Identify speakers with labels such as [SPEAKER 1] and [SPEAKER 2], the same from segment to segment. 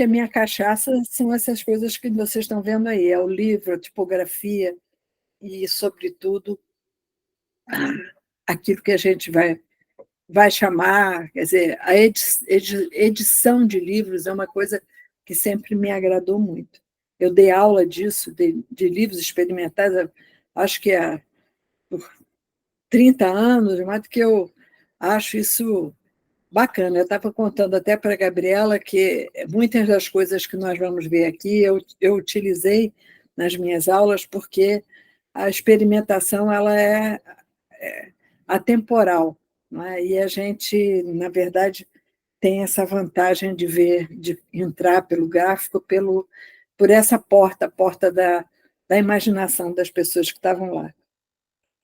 [SPEAKER 1] que a minha cachaça são essas coisas que vocês estão vendo aí, é o livro, a tipografia e, sobretudo, aquilo que a gente vai chamar, quer dizer, a edição de livros é uma coisa que sempre me agradou muito. Eu dei aula disso, de livros experimentais, acho que há por 30 anos, mas que eu acho isso bacana. Eu estava contando até para a Gabriela que muitas das coisas que nós vamos ver aqui eu utilizei nas minhas aulas porque a experimentação ela é atemporal, não é? E a gente, na verdade, tem essa vantagem de ver, de entrar pelo gráfico, por essa porta, a porta da imaginação das pessoas que estavam lá.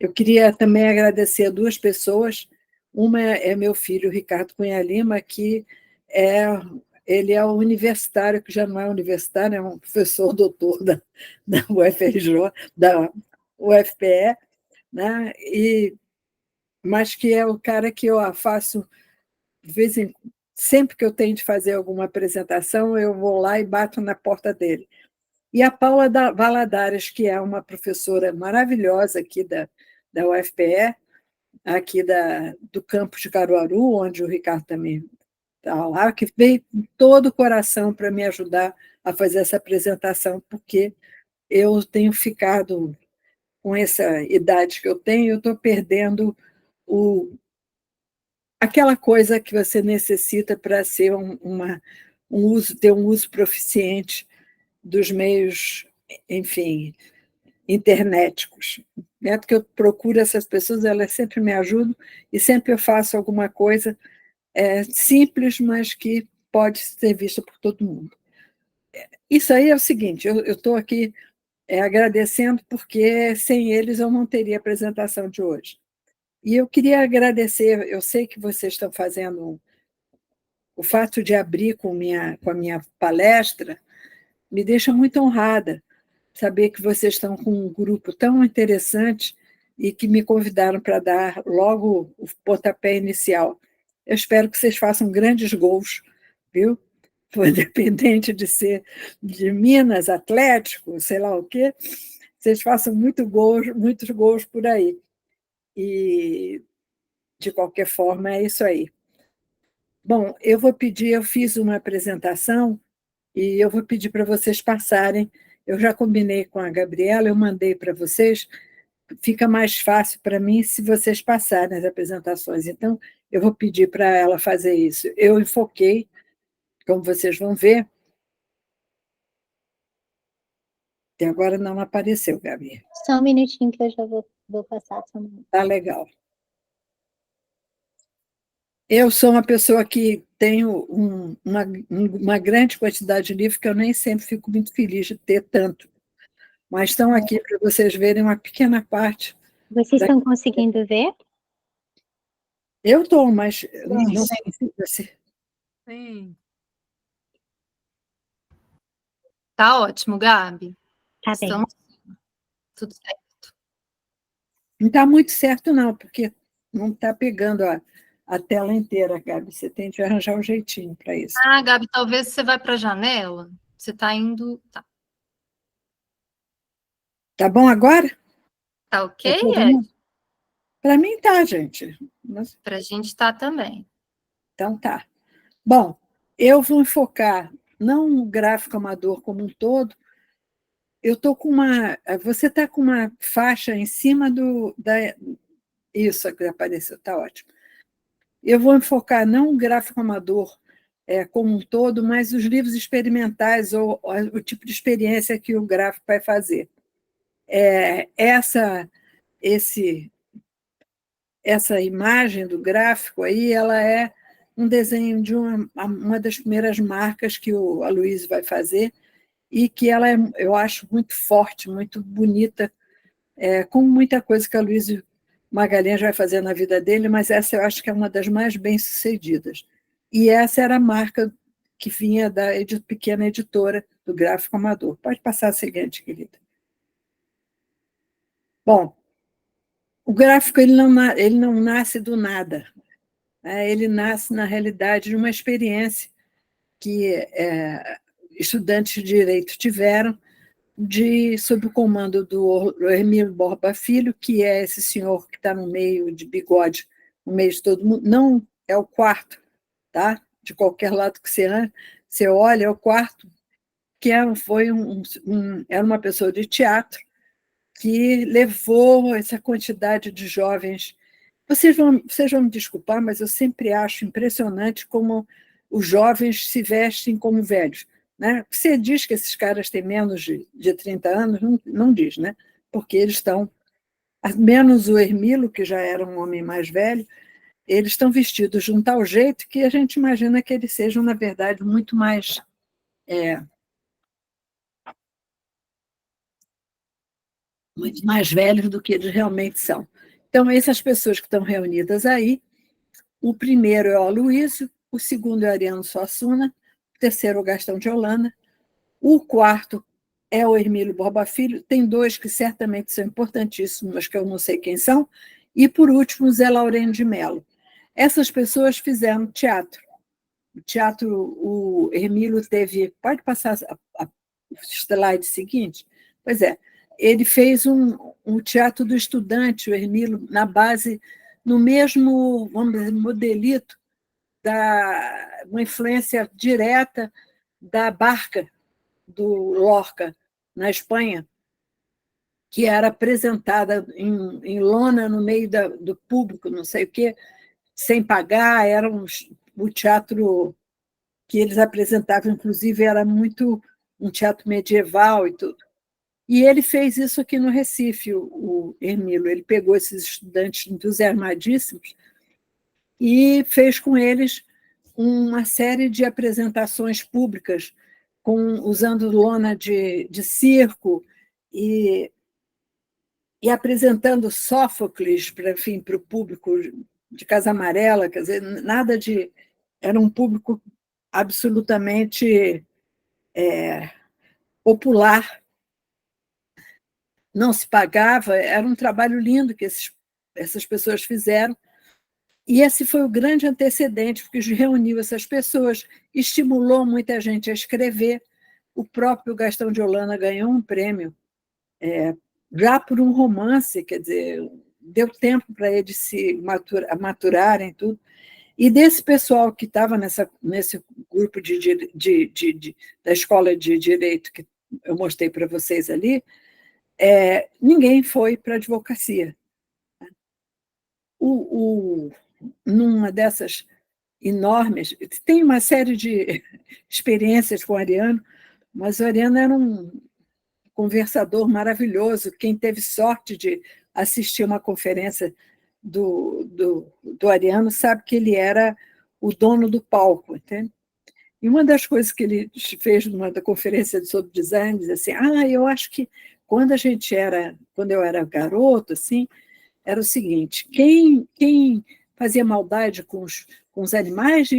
[SPEAKER 1] Eu queria também agradecer a duas pessoas. Uma é meu filho, Ricardo Cunha Lima, que ele é um universitário, que já não é universitário, é um professor doutor da UFRJ, da UFPE, né? Mas que é o cara que eu faço, de vez em sempre que eu tenho de fazer alguma apresentação, eu vou lá e bato na porta dele. E a Paula Valadares, que é uma professora maravilhosa aqui da UFPE, aqui do campus de Caruaru, onde o Ricardo também está lá, que veio com todo o coração para me ajudar a fazer essa apresentação, porque eu tenho ficado, com essa idade que eu tenho, eu estou perdendo aquela coisa que você necessita para ser ter um uso proficiente dos meios, enfim, internéticos. Né? Porque eu procuro essas pessoas, elas sempre me ajudam e sempre eu faço alguma coisa simples, mas que pode ser vista por todo mundo. Isso aí é o seguinte, eu estou aqui agradecendo porque sem eles eu não teria a apresentação de hoje. E eu queria agradecer, eu sei que vocês estão fazendo o fato de abrir com a minha palestra, me deixa muito honrada saber que vocês estão com um grupo tão interessante e que me convidaram para dar logo o pontapé inicial. Eu espero que vocês façam grandes gols, viu? Independente de ser de Minas, Atlético, sei lá o quê, vocês façam muitos gols por aí. E, de qualquer forma, é isso aí. Bom, eu fiz uma apresentação e eu vou pedir para vocês passarem. Eu já combinei com a Gabriela, eu mandei para vocês. Fica mais fácil para mim se vocês passarem as apresentações. Então, eu vou pedir para ela fazer isso. Eu enfoquei, como vocês vão ver. E agora não apareceu, Gabi.
[SPEAKER 2] Só um minutinho que eu já vou passar.
[SPEAKER 1] Tá legal. Eu sou uma pessoa que tenho uma grande quantidade de livros que eu nem sempre fico muito feliz de ter tanto. Mas estão aqui para vocês verem uma pequena parte.
[SPEAKER 2] Vocês estão conseguindo ver?
[SPEAKER 1] Eu estou, mas não sei se...
[SPEAKER 3] Sim. Tá ótimo, Gabi.
[SPEAKER 2] Tá bem.
[SPEAKER 3] Estamos tudo certo.
[SPEAKER 1] Não está muito certo, não, porque não está pegando a tela inteira, Gabi. Você tem que arranjar um jeitinho para isso.
[SPEAKER 3] Ah, Gabi, talvez você vai para a janela. Você está indo...
[SPEAKER 1] Tá bom agora?
[SPEAKER 3] Tá ok,
[SPEAKER 1] Ed? Para mim tá, gente.
[SPEAKER 3] Para a gente tá também.
[SPEAKER 1] Então tá. Bom, eu vou enfocar não no gráfico amador como um todo. Eu estou com uma... Você está com uma faixa em cima Isso que apareceu, está ótimo. Eu vou enfocar não o gráfico amador como um todo, mas os livros experimentais ou o tipo de experiência que o gráfico vai fazer. Essa imagem do gráfico aí, ela é um desenho de uma das primeiras marcas que o Aloysio vai fazer e que ela eu acho muito forte, muito bonita, como muita coisa que o Aloysio Magalhães vai fazer na vida dele, mas essa eu acho que é uma das mais bem-sucedidas. E essa era a marca que vinha da pequena editora do Gráfico Amador. Pode passar a seguinte, querida. Bom, o gráfico ele não nasce do nada. Ele nasce, na realidade, de uma experiência que estudantes de direito tiveram, sob o comando do Hermílio Borba Filho, que é esse senhor que está no meio de bigode, no meio de todo mundo, não é o quarto, tá? De qualquer lado que você olha, é o quarto, que era uma pessoa de teatro que levou essa quantidade de jovens. Vocês vão me desculpar, mas eu sempre acho impressionante como os jovens se vestem como velhos. Né? Você diz que esses caras têm menos de 30 anos, não diz, né? Porque eles estão, menos o Hermilo, que já era um homem mais velho, eles estão vestidos de um tal jeito que a gente imagina que eles sejam, na verdade, muito mais velhos do que eles realmente são. Então, essas pessoas que estão reunidas aí, o primeiro é o Aloysio, o segundo é o Ariano Suassuna, o terceiro é o Gastão de Holanda, o quarto é o Hermílio Borba Filho, tem dois que certamente são importantíssimos, mas que eu não sei quem são, e, por último, o Zé Laureno de Mello. Essas pessoas fizeram teatro. O teatro, o Hermílio teve... Pode passar o slide seguinte? Pois é, ele fez um teatro do estudante, o Hermílio, na base, no mesmo, vamos dizer, modelito, uma influência direta da Barca, do Lorca, na Espanha, que era apresentada em lona no meio do público, não sei o quê, sem pagar, o teatro que eles apresentavam, inclusive, era muito um teatro medieval e tudo. E ele fez isso aqui no Recife, o Hermílio. Ele pegou esses estudantes entusiasmadíssimos e fez com eles uma série de apresentações públicas, usando lona de circo e apresentando Sófocles para o público de Casa Amarela, quer dizer, nada de... Era um público absolutamente popular, não se pagava, era um trabalho lindo que essas pessoas fizeram, e esse foi o grande antecedente, porque reuniu essas pessoas, estimulou muita gente a escrever. O próprio Gastão de Holanda ganhou um prêmio já por um romance, quer dizer, deu tempo para eles se maturarem tudo. E desse pessoal que estava nesse grupo da Escola de Direito que eu mostrei para vocês ali, ninguém foi para a advocacia. Numa dessas enormes... Tem uma série de experiências com o Ariano, mas o Ariano era um conversador maravilhoso. Quem teve sorte de assistir uma conferência do Ariano sabe que ele era o dono do palco, entende? E uma das coisas que ele fez numa da conferência sobre design, diz assim: eu acho que quando eu era garoto, assim, era o seguinte: quem fazia maldade com os animais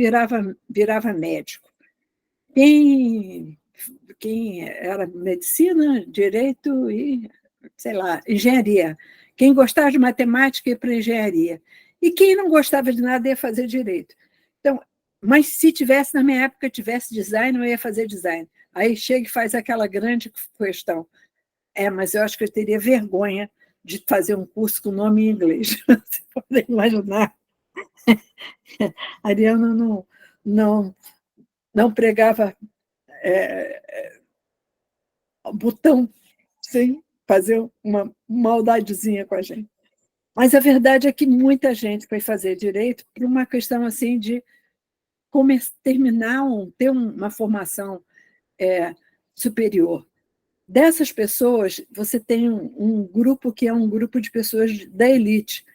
[SPEAKER 1] virava médico. Quem era medicina, direito e, sei lá, engenharia. Quem gostava de matemática ia para engenharia. E quem não gostava de nada ia fazer direito. Então, mas se tivesse, na minha época, tivesse design, eu ia fazer design. Aí chega e faz aquela grande questão. Mas eu acho que eu teria vergonha de fazer um curso com nome em inglês. Você pode imaginar. Ariano não pregava botão sem fazer uma maldadezinha com a gente. Mas a verdade é que muita gente foi fazer direito por uma questão assim de ter uma formação superior. Dessas pessoas, você tem um grupo que é um grupo de pessoas da elite,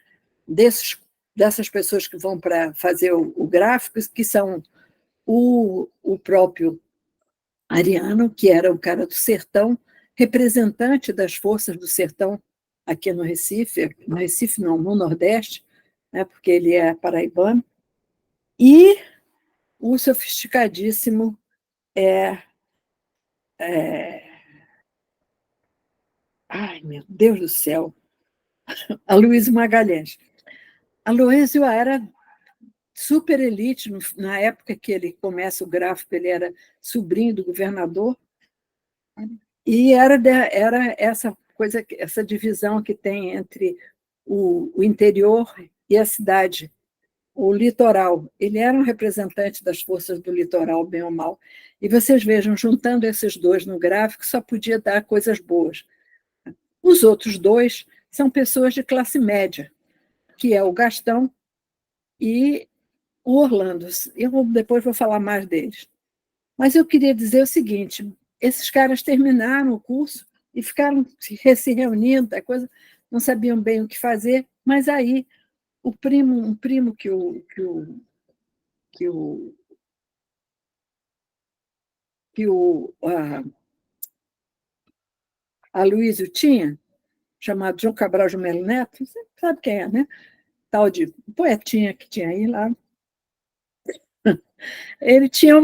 [SPEAKER 1] dessas pessoas que vão para fazer o gráfico, que são o próprio Ariano, que era o cara do sertão, representante das forças do sertão aqui no Recife não, no Nordeste, né, porque ele é paraibano, e o sofisticadíssimo ai, meu Deus do céu, Aloysio Magalhães. Aloysio era super elite. Na época que ele começa o gráfico, ele era sobrinho do governador, e era essa coisa, essa divisão que tem entre o interior e a cidade, o litoral. Ele era um representante das forças do litoral, bem ou mal. E vocês vejam, juntando esses dois no gráfico, só podia dar coisas boas. Os outros dois são pessoas de classe média, que é o Gastão e o Orlando. Eu depois vou falar mais deles. Mas eu queria dizer o seguinte: esses caras terminaram o curso e ficaram se reunindo, a coisa, não sabiam bem o que fazer, mas aí um primo que Aloysio tinha, chamado João Cabral de Melo Neto, você sabe quem é, né? Tal de poetinha que tinha aí lá. Ele tinha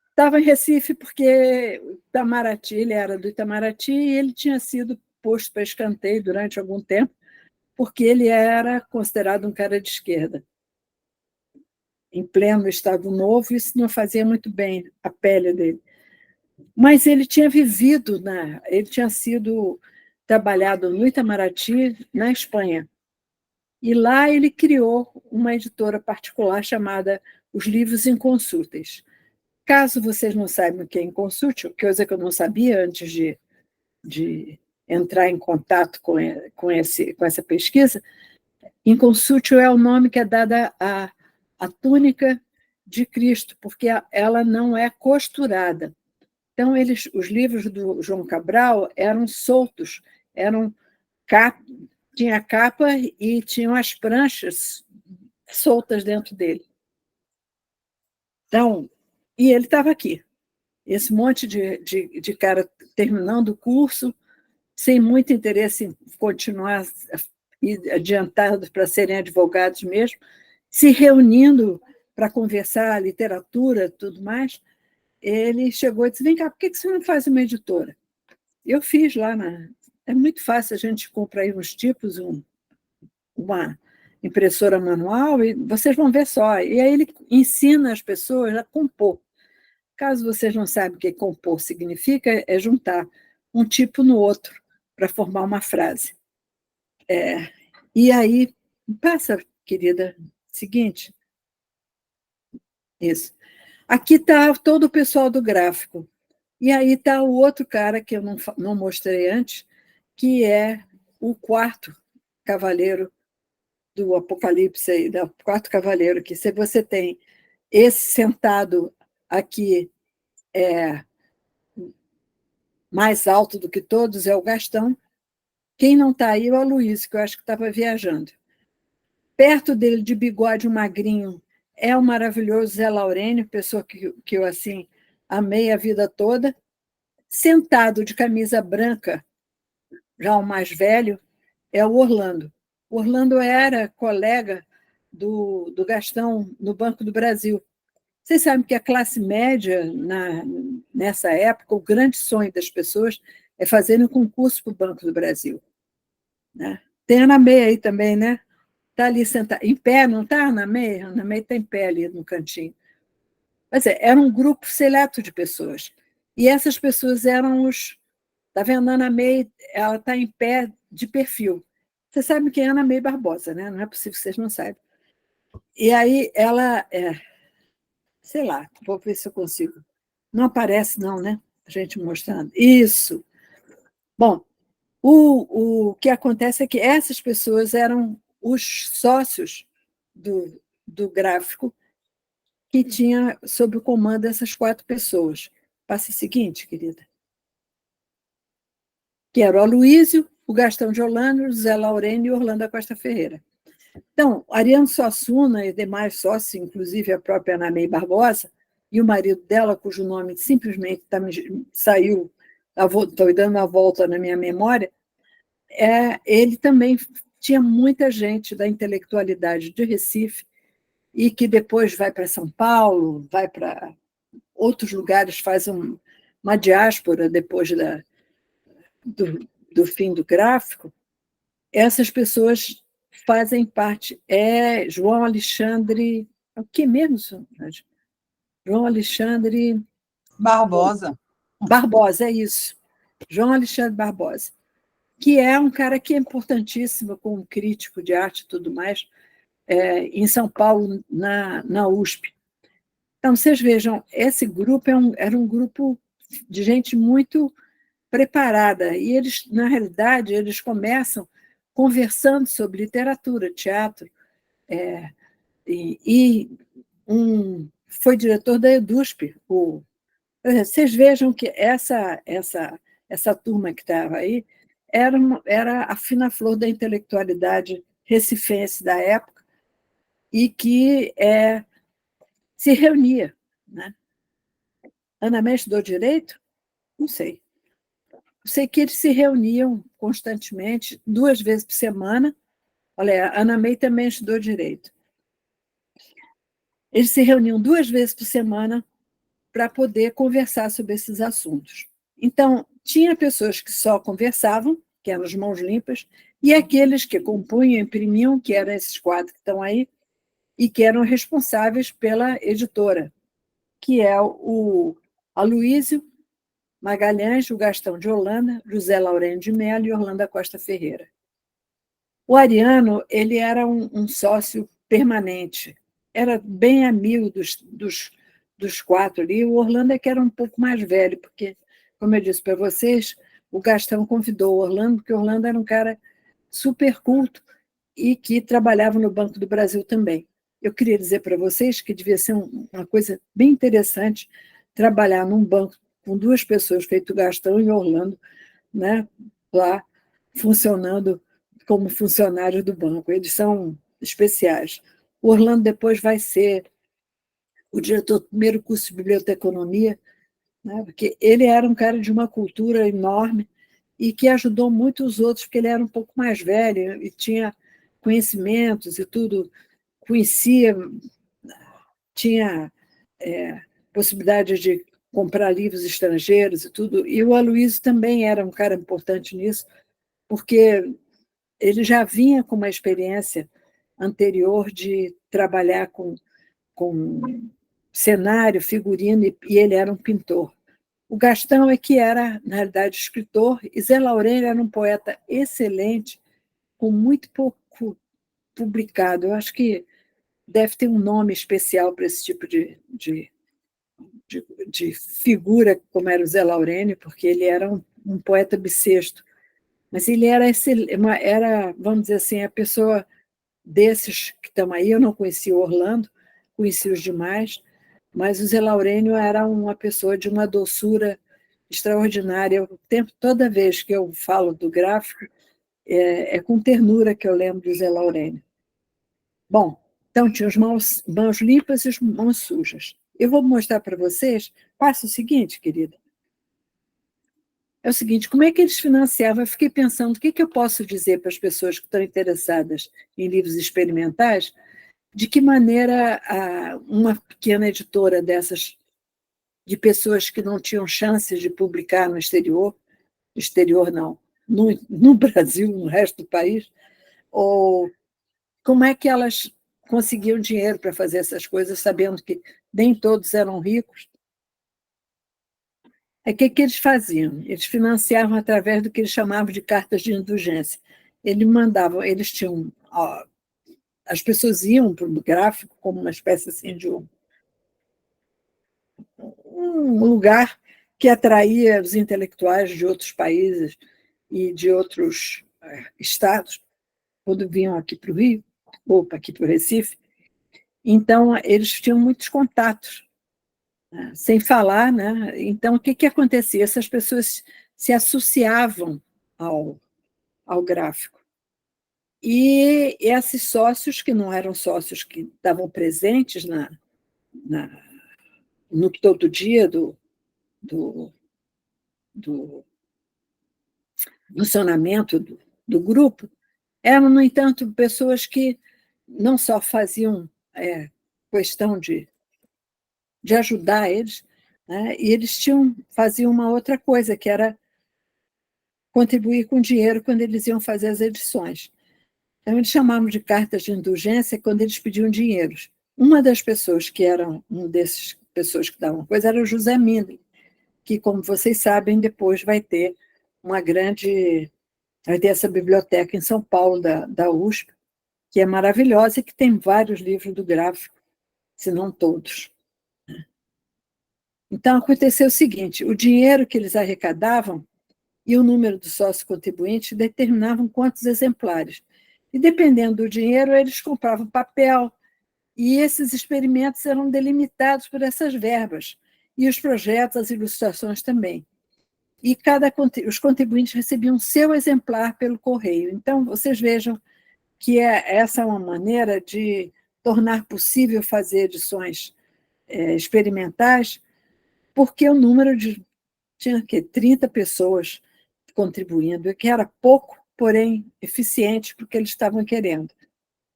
[SPEAKER 1] estava em Recife porque Itamaraty, ele era do Itamaraty e ele tinha sido posto para escanteio durante algum tempo, porque ele era considerado um cara de esquerda. Em pleno Estado Novo, isso não fazia muito bem a pele dele. Mas ele tinha vivido, ele tinha sido trabalhado no Itamaraty, na Espanha. E lá ele criou uma editora particular chamada Os Livros Inconsúteis. Caso vocês não saibam o que é inconsútil, coisa que eu não sabia antes de entrar em contato com essa pesquisa, inconsútil é o nome que é dado à túnica de Cristo, porque ela não é costurada. Então, os livros do João Cabral eram soltos, tinha capa e tinham as pranchas soltas dentro dele. Então, e ele estava aqui, esse monte de cara terminando o curso, sem muito interesse em continuar adiantados para serem advogados mesmo, se reunindo para conversar literatura, tudo mais. Ele chegou e disse: vem cá, por que você não faz uma editora? Eu fiz lá é muito fácil, a gente compra aí uns tipos, uma impressora manual, e vocês vão ver só. E aí ele ensina as pessoas a compor. Caso vocês não saibam o que compor significa, é juntar um tipo no outro para formar uma frase. E aí, passa, querida, seguinte. Isso. Aqui está todo o pessoal do gráfico. E aí está o outro cara que eu não mostrei antes, que é o quarto cavaleiro do Apocalipse, do quarto cavaleiro, que se você tem esse sentado aqui mais alto do que todos, é o Gastão. Quem não está aí é o Aloysio, que eu acho que estava viajando. Perto dele, de bigode, um magrinho, é o maravilhoso Zé Laurênio, pessoa que eu assim amei a vida toda. Sentado de camisa branca, já o mais velho, é o Orlando. O Orlando era colega do Gastão no Banco do Brasil. Vocês sabem que a classe média, nessa época, o grande sonho das pessoas é fazerem um concurso para o Banco do Brasil. Né? Tem a Ana Meia aí também, né? Está ali sentada, em pé, não está, Ana Meia? Ana Meia está em pé ali no cantinho. Mas era um grupo seleto de pessoas. E essas pessoas eram os... Está vendo? A Ana Meia, ela está em pé de perfil. Você sabe quem é Ana Meia Barbosa, né? Não é possível que vocês não saibam. E aí ela... sei lá, vou ver se eu consigo. Não aparece, não, né? A gente mostrando. Isso. Bom, o que acontece é que essas pessoas eram os sócios do gráfico que tinha sob o comando essas 4 pessoas. Passa o seguinte, querida. Que era o Aloysio, o Gastão de Holanda, o Zé Laurênio e o Orlando da Costa Ferreira. Então, Ariano Suassuna e demais sócios, inclusive a própria Ana Meia Barbosa, e o marido dela, cujo nome simplesmente saiu, estou dando uma volta na minha memória, ele também tinha muita gente da intelectualidade de Recife e que depois vai para São Paulo, vai para outros lugares, faz uma diáspora depois do fim do gráfico. Essas pessoas fazem parte, João Alexandre, o que mesmo? João Alexandre
[SPEAKER 4] Barbosa.
[SPEAKER 1] Barbosa, é isso. João Alexandre Barbosa, que é um cara que é importantíssimo como crítico de arte e tudo mais, em São Paulo, na USP. Então, vocês vejam, esse grupo era um grupo de gente muito preparada, e eles, na realidade, eles começam conversando sobre literatura, teatro, foi diretor da EDUSP. Vocês vejam que essa turma que estava aí era a fina flor da intelectualidade recifense da época e que se reunia. Né? Ana May estudou direito? Não sei. Sei que eles se reuniam constantemente, 2 vezes por semana. Olha, a Ana May também estudou direito. Eles se reuniam 2 vezes por semana para poder conversar sobre esses assuntos. Então, tinha pessoas que só conversavam, que eram as mãos limpas, e aqueles que compunham, imprimiam, que eram esses quadros que estão aí, e que eram responsáveis pela editora, que é o Aloísio Magalhães, o Gastão de Holanda, José Laureno de Mello e Orlando Costa Ferreira. O Ariano, ele era um sócio permanente, era bem amigo dos 4 ali. O Orlando é que era um pouco mais velho, porque, como eu disse para vocês, o Gastão convidou o Orlando, porque o Orlando era um cara super culto e que trabalhava no Banco do Brasil também. Eu queria dizer para vocês que devia ser uma coisa bem interessante trabalhar num banco com 2 pessoas, feito Gastão e Orlando, né, lá funcionando como funcionário do banco. Eles são especiais. O Orlando depois vai ser o diretor do primeiro curso de biblioteconomia, né, porque ele era um cara de uma cultura enorme e que ajudou muito os outros, porque ele era um pouco mais velho e tinha conhecimentos e tudo, conhecia, tinha possibilidade de comprar livros estrangeiros e tudo. E o Aloysio também era um cara importante nisso, porque ele já vinha com uma experiência anterior de trabalhar com cenário, figurino, e ele era um pintor. O Gastão é que era, na realidade, escritor, e Zé Laureno era um poeta excelente, com muito pouco publicado. Eu acho que deve ter um nome especial para esse tipo de figura, como era o Zé Laureno, porque ele era um poeta bissexto. Mas ele era, vamos dizer assim, a pessoa desses que estão aí. Eu não conhecia o Orlando, conheci os demais, mas o Zé Laurênio era uma pessoa de uma doçura extraordinária. Toda vez que eu falo do gráfico, é com ternura que eu lembro do Zé Laurênio. Bom, então tinha as mãos limpas e as mãos sujas. Eu vou mostrar para vocês. Passa o seguinte, querida. É o seguinte, como é que eles financiavam? Eu fiquei pensando, o que eu posso dizer para as pessoas que estão interessadas em livros experimentais, de que maneira uma pequena editora dessas, de pessoas que não tinham chances de publicar no exterior não, no Brasil, no resto do país, ou como é que elas conseguiam dinheiro para fazer essas coisas, sabendo que nem todos eram ricos? Que eles faziam? Eles financiavam através do que eles chamavam de cartas de indulgência. Eles tinham... as pessoas iam para o gráfico como uma espécie assim, de um lugar que atraía os intelectuais de outros países e de outros estados, quando vinham aqui para o Rio, ou aqui para o Recife. Então, eles tinham muitos contatos, né? Sem falar, né? Então, o que acontecia? Essas pessoas se associavam ao gráfico. E esses sócios, que não eram sócios que estavam presentes no todo dia do funcionamento do grupo, eram, no entanto, pessoas que não só faziam questão de ajudar eles, né? E eles faziam uma outra coisa, que era contribuir com dinheiro quando eles iam fazer as edições. Então, eles chamavam de cartas de indulgência quando eles pediam dinheiro. Uma das pessoas que eram, um desses pessoas que davam coisa era o José Mindre, que, como vocês sabem, depois vai ter essa biblioteca em São Paulo, da USP, que é maravilhosa e que tem vários livros do Gráfico, se não todos. Então, aconteceu o seguinte, o dinheiro que eles arrecadavam e o número dos sócios contribuintes determinavam quantos exemplares. E, dependendo do dinheiro, eles compravam papel, e esses experimentos eram delimitados por essas verbas, e os projetos, as ilustrações também. E os contribuintes recebiam seu exemplar pelo correio. Então, vocês vejam que essa é uma maneira de tornar possível fazer edições experimentais, porque o número tinha 30 pessoas contribuindo, que era pouco, porém eficiente para o que eles estavam querendo.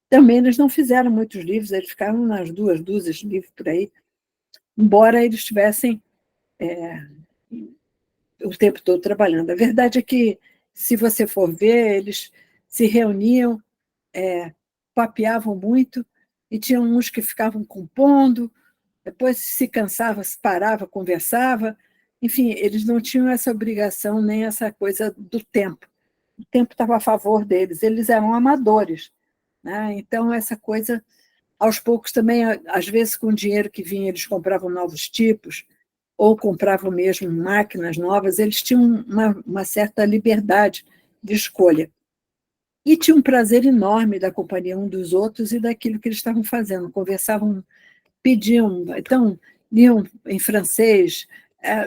[SPEAKER 1] Também eles não fizeram muitos livros, eles ficaram nas 2 dúzias de livros por aí, embora eles estivessem o tempo todo trabalhando. A verdade é que, se você for ver, eles se reuniam, papeavam muito, e tinham uns que ficavam compondo, depois se cansava, se parava, conversava. Enfim, eles não tinham essa obrigação nem essa coisa do tempo. O tempo estava a favor deles, eles eram amadores, né? Então, essa coisa, aos poucos também, às vezes com o dinheiro que vinha, eles compravam novos tipos, ou compravam mesmo máquinas novas, eles tinham uma certa liberdade de escolha. E tinham um prazer enorme da companhia um dos outros e daquilo que eles estavam fazendo. Conversavam, pediam, então, liam em francês.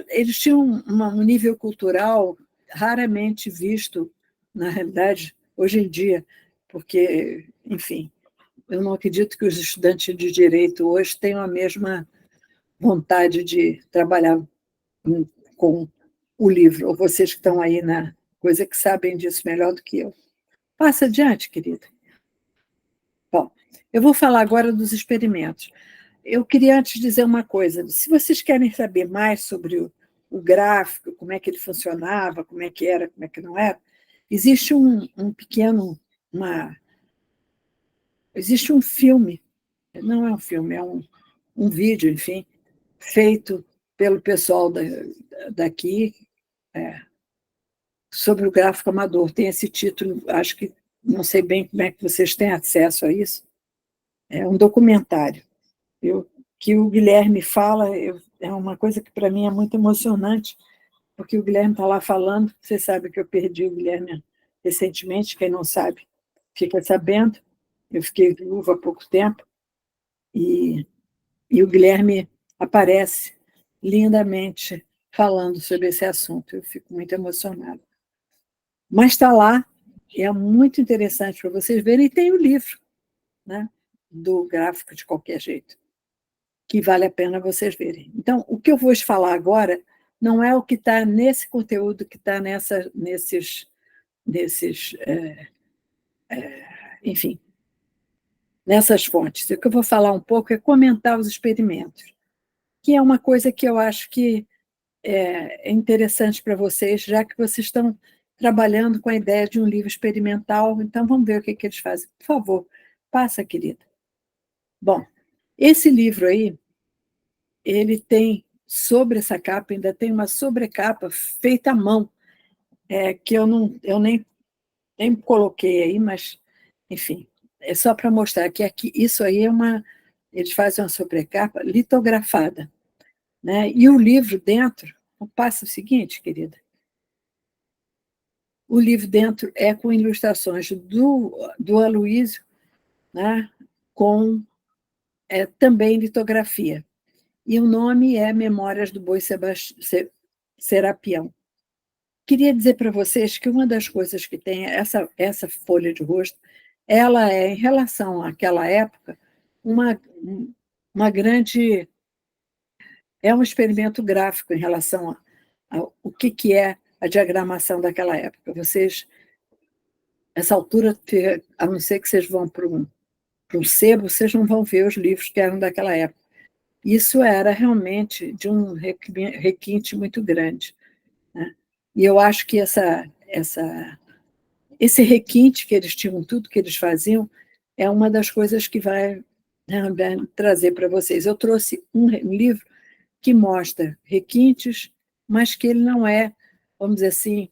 [SPEAKER 1] Eles tinham um nível cultural raramente visto, na realidade, hoje em dia, porque, enfim, eu não acredito que os estudantes de direito hoje tenham a mesma vontade de trabalhar com o livro, ou vocês que estão aí na coisa que sabem disso melhor do que eu. Passa adiante, querida. Bom, eu vou falar agora dos experimentos. Eu queria antes dizer uma coisa. Se vocês querem saber mais sobre o gráfico, como é que ele funcionava, como é que era, como é que não era, existe existe um filme, não é um filme, é um vídeo, enfim, feito pelo pessoal daqui, sobre o gráfico amador. Tem esse título, acho que, não sei bem como é que vocês têm acesso a isso, é um documentário. Que o Guilherme fala, é uma coisa que para mim é muito emocionante, porque o Guilherme está lá falando, você sabe que eu perdi o Guilherme recentemente, quem não sabe fica sabendo, eu fiquei viúva há pouco tempo, e o Guilherme aparece lindamente falando sobre esse assunto, eu fico muito emocionada. Mas está lá, e é muito interessante para vocês verem, e tem o livro, né, do gráfico de qualquer jeito, que vale a pena vocês verem. Então, o que eu vou te falar agora não é o que está nesse conteúdo que está enfim, nessas fontes. O que eu vou falar um pouco é comentar os experimentos, que é uma coisa que eu acho que é interessante para vocês, já que vocês estão trabalhando com a ideia de um livro experimental. Então, vamos ver o que eles fazem. Por favor, passa, querida. Bom, esse livro aí, ele tem, sobre essa capa, ainda tem uma sobrecapa feita à mão, que eu nem coloquei aí, mas, enfim, é só para mostrar que aqui, isso aí eles fazem uma sobrecapa litografada, né? E o livro dentro, passa o seguinte, querida, o livro dentro é com ilustrações do Aloysio, né? Com também litografia. E o nome é Memórias do Boi Serapião. Queria dizer para vocês que uma das coisas que tem essa folha de rosto, ela é, em relação àquela época, uma grande... É um experimento gráfico em relação ao que é a diagramação daquela época. Vocês, essa altura, a não ser que vocês vão para um sebo, vocês não vão ver os livros que eram daquela época. Isso era realmente de um requinte muito grande, né? E eu acho que esse requinte que eles tinham, tudo que eles faziam, é uma das coisas que vai trazer para vocês. Eu trouxe um livro que mostra requintes, mas que ele não é, vamos dizer assim,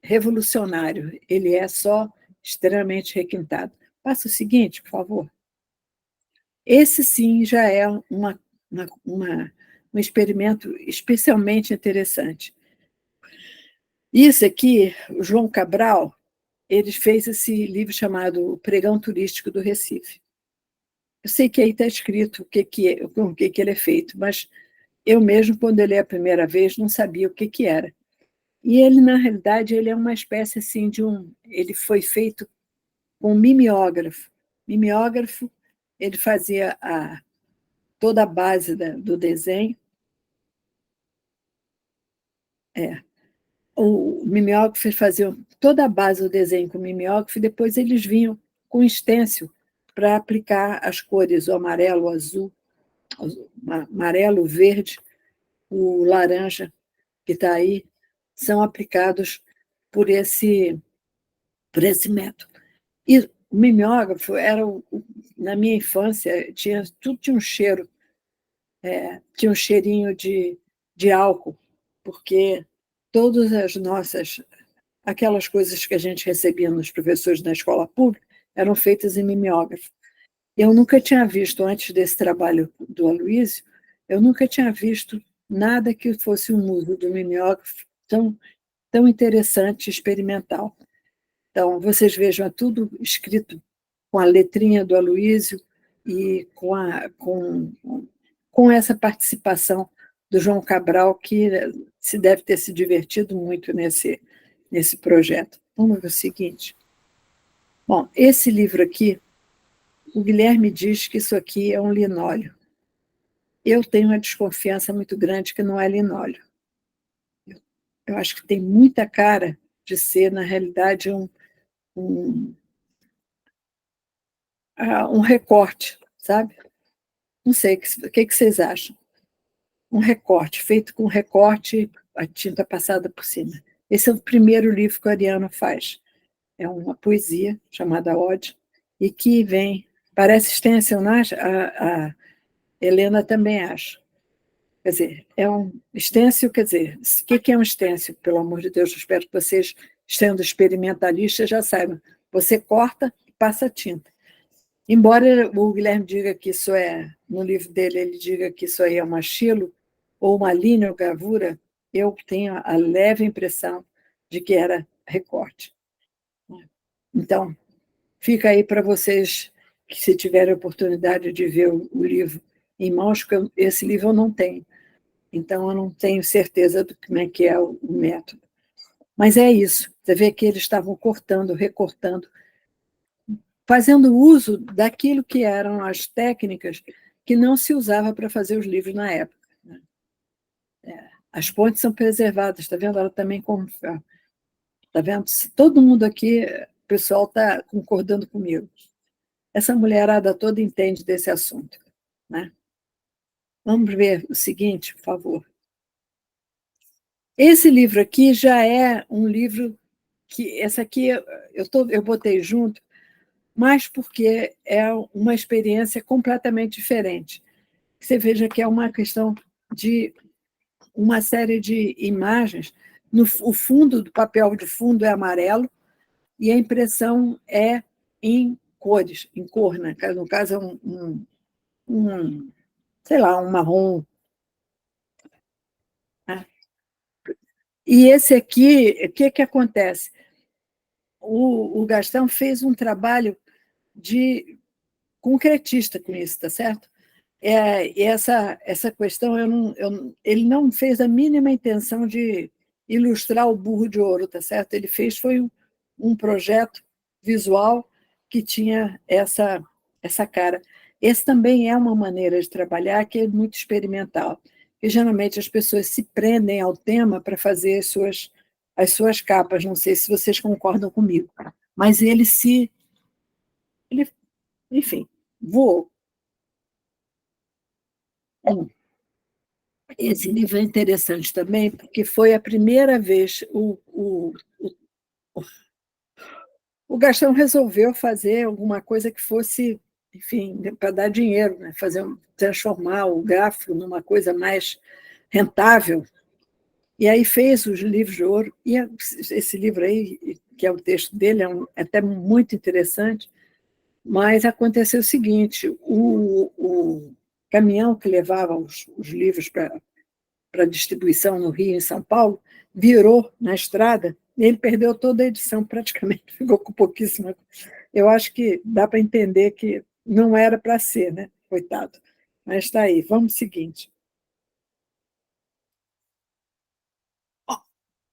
[SPEAKER 1] revolucionário. Ele é só extremamente requintado. Passa o seguinte, por favor. Esse, sim, já é um experimento especialmente interessante. Isso aqui, o João Cabral, ele fez esse livro chamado O Pregão Turístico do Recife. Eu sei que aí está escrito com o que ele é feito, mas eu mesmo, quando eu li a primeira vez, não sabia o que era. E ele, na realidade, ele é uma espécie assim de ele foi feito com um mimeógrafo. Mimeógrafo, ele fazia toda a base do desenho. O mimeógrafo fazia toda a base do desenho com mimeógrafo e depois eles vinham com stencil para aplicar as cores, o amarelo, o azul, amarelo, o verde, o laranja, que está aí, são aplicados por esse método. E o mimeógrafo era, na minha infância, tudo tinha um cheiro, tinha um cheirinho de álcool, porque todas as aquelas coisas que a gente recebia nos professores na escola pública eram feitas em mimeógrafo. Eu nunca tinha visto, antes desse trabalho do Aloysio, eu nunca tinha visto nada que fosse um uso do mimeógrafo tão interessante e experimental. Então, vocês vejam, é tudo escrito com a letrinha do Aloysio e com essa participação do João Cabral, que se deve ter se divertido muito nesse projeto. Vamos ver o seguinte. Bom, esse livro aqui, o Guilherme diz que isso aqui é um linóleo. Eu tenho uma desconfiança muito grande que não é linóleo. Eu acho que tem muita cara de ser, na realidade, um recorte, sabe? Não sei, o que vocês acham? Um recorte, feito com recorte, a tinta passada por cima. Esse é o primeiro livro que o Ariano faz. É uma poesia chamada Ode, e que parece stencil, não acha? A Helena também acha. Quer dizer, é um stencil, quer dizer, o que é um stencil? Pelo amor de Deus, eu espero que vocês, sendo experimentalistas, já saibam. Você corta e passa tinta. Embora o Guilherme diga que isso no livro dele, ele diga que isso aí é uma estilo ou uma linha ou gravura, eu tenho a leve impressão de que era recorte. Então, fica aí para vocês que, se tiverem a oportunidade de ver o livro em mãos, porque esse livro eu não tenho. Então, eu não tenho certeza do como é que é o método. Mas é isso. Você vê que eles estavam cortando, recortando, fazendo uso daquilo que eram as técnicas que não se usava para fazer os livros na época. As fontes são preservadas, está vendo? Ela também está vendo? Todo mundo aqui, o pessoal está concordando comigo. Essa mulherada toda entende desse assunto, né? Vamos ver o seguinte, por favor. Esse livro aqui já é um livro que... Essa aqui eu botei junto, mas porque é uma experiência completamente diferente. Você veja que é uma questão de uma série de imagens. O fundo do papel de fundo é amarelo e a impressão é em cores, em cor, né? No caso, é sei lá, um marrom. Né? E esse aqui, o que acontece? O Gastão fez um trabalho de concretista com isso, tá certo? E essa questão, ele não fez a mínima intenção de ilustrar o burro de ouro, tá certo? Ele foi um projeto visual que tinha essa cara. Esse também é uma maneira de trabalhar que é muito experimental, e geralmente as pessoas se prendem ao tema para fazer as suas capas, não sei se vocês concordam comigo, mas ele, enfim, voou. Esse livro é interessante também, porque foi a primeira vez o Gastão resolveu fazer alguma coisa que fosse, enfim, para dar dinheiro, né? Transformar o grafo numa coisa mais rentável. E aí fez os livros de ouro, e esse livro aí, que é o texto dele, é até muito interessante, mas aconteceu o seguinte, o caminhão que levava os livros para distribuição no Rio e em São Paulo virou na estrada, e ele perdeu toda a edição, praticamente, ficou com pouquíssima. Eu acho que dá para entender que não era para ser, né? Coitado. Mas está aí, vamos seguinte.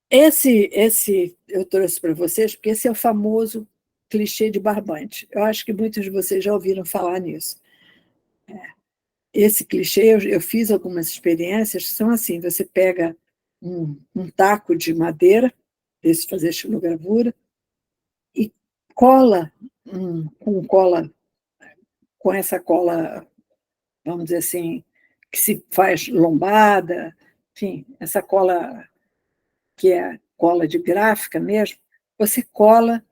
[SPEAKER 1] Esse eu trouxe para vocês, porque esse é o famoso clichê de barbante. Eu acho que muitos de vocês já ouviram falar nisso. Esse clichê, eu fiz algumas experiências que são assim: você pega um taco de madeira, desse fazer estilogravura, e cola, com essa cola, vamos dizer assim, que se faz lombada, enfim, essa cola que é cola de gráfica mesmo, você cola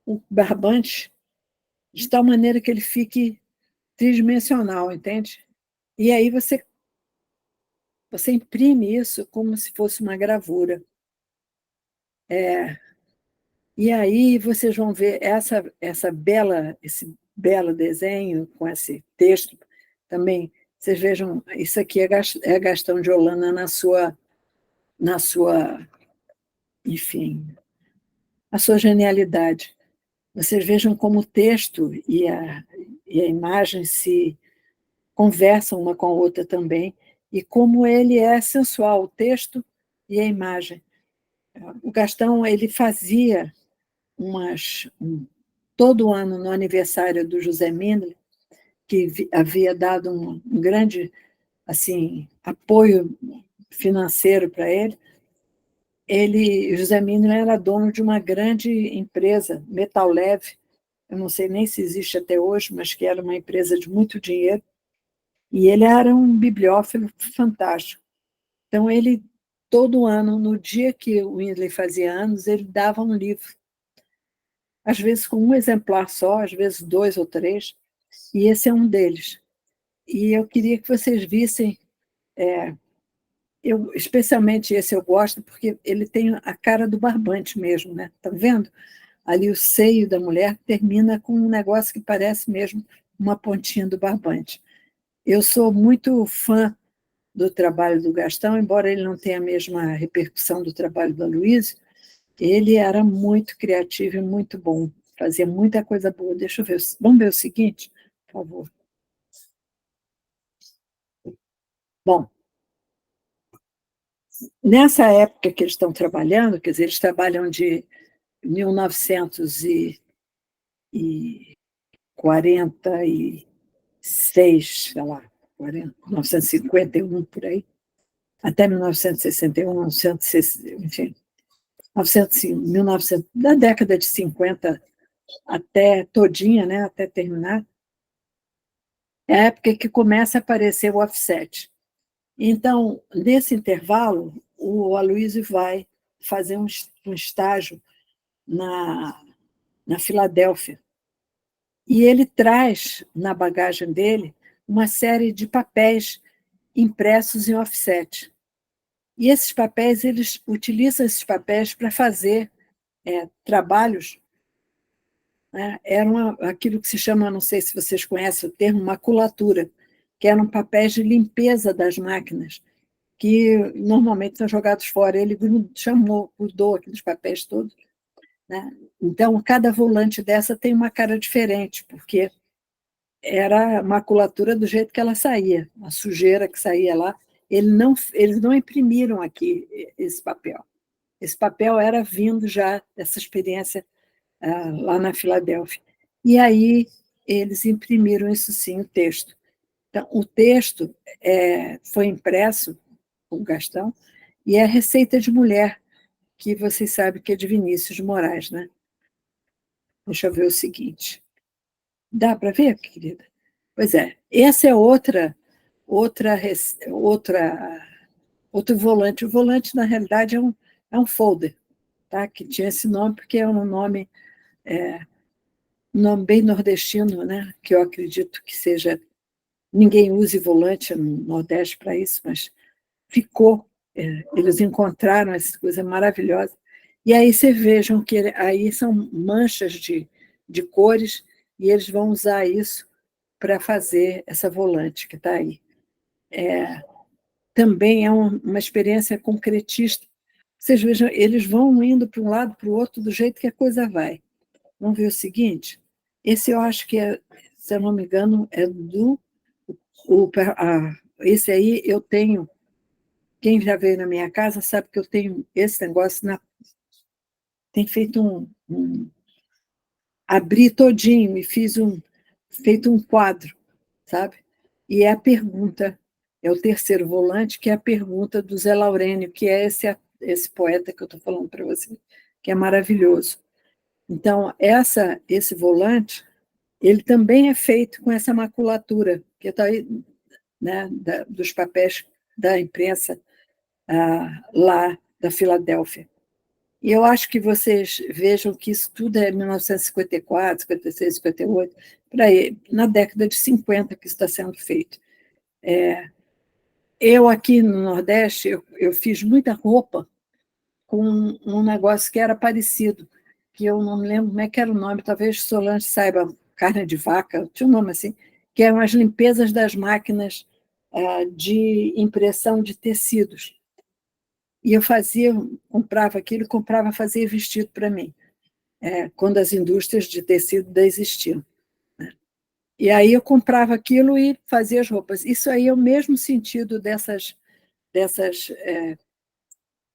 [SPEAKER 1] o barbante de tal maneira que ele fique tridimensional, entende? E aí você imprime isso como se fosse uma gravura. E aí vocês vão ver esse belo desenho com esse texto também. Vocês vejam, isso aqui é Gastão de Holanda na sua, enfim, a sua genialidade. Vocês vejam como o texto e a imagem se conversam uma com a outra também, e como ele é sensual, o texto e a imagem. O Gastão, ele fazia todo ano, no aniversário do José Mindler, que havia dado um grande assim, apoio financeiro para ele, José Mindler era dono de uma grande empresa, Metal Leve, eu não sei nem se existe até hoje, mas que era uma empresa de muito dinheiro, e ele era um bibliófilo fantástico. Então, ele, todo ano, no dia que o Windley fazia anos, ele dava um livro, às vezes com um exemplar só, às vezes 2 ou 3, e esse é um deles. E eu queria que vocês vissem, especialmente esse eu gosto, porque ele tem a cara do barbante mesmo, né? Tá vendo? Ali o seio da mulher termina com um negócio que parece mesmo uma pontinha do barbante. Eu sou muito fã do trabalho do Gastão, embora ele não tenha a mesma repercussão do trabalho da Luísa, ele era muito criativo e muito bom, fazia muita coisa boa. Deixa eu ver, vamos ver o seguinte, por favor. Bom, nessa época que eles estão trabalhando, quer dizer, eles trabalham de 1946, sei lá, 1951, por aí, até 1961, 1960, enfim, 1900, da década de 50 até todinha, né, até terminar, é a época que começa a aparecer o offset. Então, nesse intervalo, o Aloysio vai fazer um estágio na Filadélfia. E ele traz na bagagem dele uma série de papéis impressos em offset. E esses papéis, eles utilizam esses papéis para fazer trabalhos, né? Era aquilo que se chama, não sei se vocês conhecem o termo, maculatura, que eram papéis de limpeza das máquinas, que normalmente são jogados fora. Ele grudou aqueles papéis todos, né? Então, cada volante dessa tem uma cara diferente, porque era a maculatura do jeito que ela saía, a sujeira que saía lá. Eles não imprimiram aqui esse papel. Esse papel era vindo já dessa experiência lá na Filadélfia. E aí eles imprimiram isso sim, o texto. Então, o texto foi impresso com o Gastão, e é a Receita de Mulher, que vocês sabem que é de Vinícius de Moraes, né? Deixa eu ver o seguinte. Dá para ver, querida? Pois é, essa é outro volante. O volante, na realidade, é um folder, tá? Que tinha esse nome porque é um nome nome bem nordestino, né? Que eu acredito que seja... Ninguém use volante no Nordeste para isso, mas ficou. Eles encontraram essa coisa maravilhosa. E aí vocês vejam que aí são manchas de cores, e eles vão usar isso para fazer essa volante que está aí. Também é uma experiência concretista. Vocês vejam, eles vão indo para um lado, para o outro, do jeito que a coisa vai. Vamos ver o seguinte? Esse eu acho que, se eu não me engano, é do... esse aí eu tenho... Quem já veio na minha casa sabe que eu tenho esse negócio... Tem feito abri todinho e feito um quadro, sabe? E é a pergunta... É o terceiro volante, que é a pergunta do Zé Laurênio, que é esse poeta que eu estou falando para você, que é maravilhoso. Então, esse volante, ele também é feito com essa maculatura, que está aí, né, dos papéis da imprensa lá da Filadélfia. E eu acho que vocês vejam que isso tudo é 1954, 56, 58, por aí, na década de 50 que isso está sendo feito. Eu aqui no Nordeste, eu fiz muita roupa com um negócio que era parecido, que eu não me lembro como é que era o nome, talvez Solange saiba, carne de vaca, tinha um nome assim, que eram as limpezas das máquinas de impressão de tecidos. E eu comprava aquilo, fazia vestido para mim, quando as indústrias de tecido ainda existiam. E aí eu comprava aquilo e fazia as roupas. Isso aí é o mesmo sentido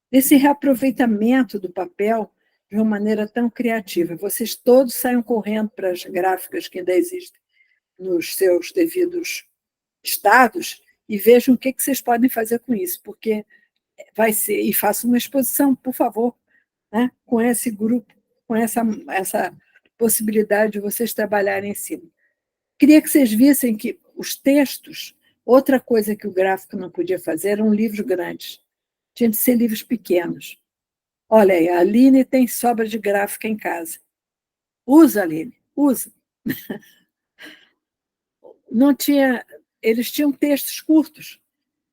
[SPEAKER 1] desse reaproveitamento do papel de uma maneira tão criativa. Vocês todos saiam correndo para as gráficas que ainda existem nos seus devidos estados e vejam o que vocês podem fazer com isso, porque vai ser... E façam uma exposição, por favor, né, com esse grupo, com essa possibilidade de vocês trabalharem em cima. Queria que vocês vissem que os textos... Outra coisa que o gráfico não podia fazer eram livros grandes. Tinha de ser livros pequenos. Olha aí, a Aline tem sobra de gráfica em casa. Usa, Aline, usa. Não tinha... Eles tinham textos curtos.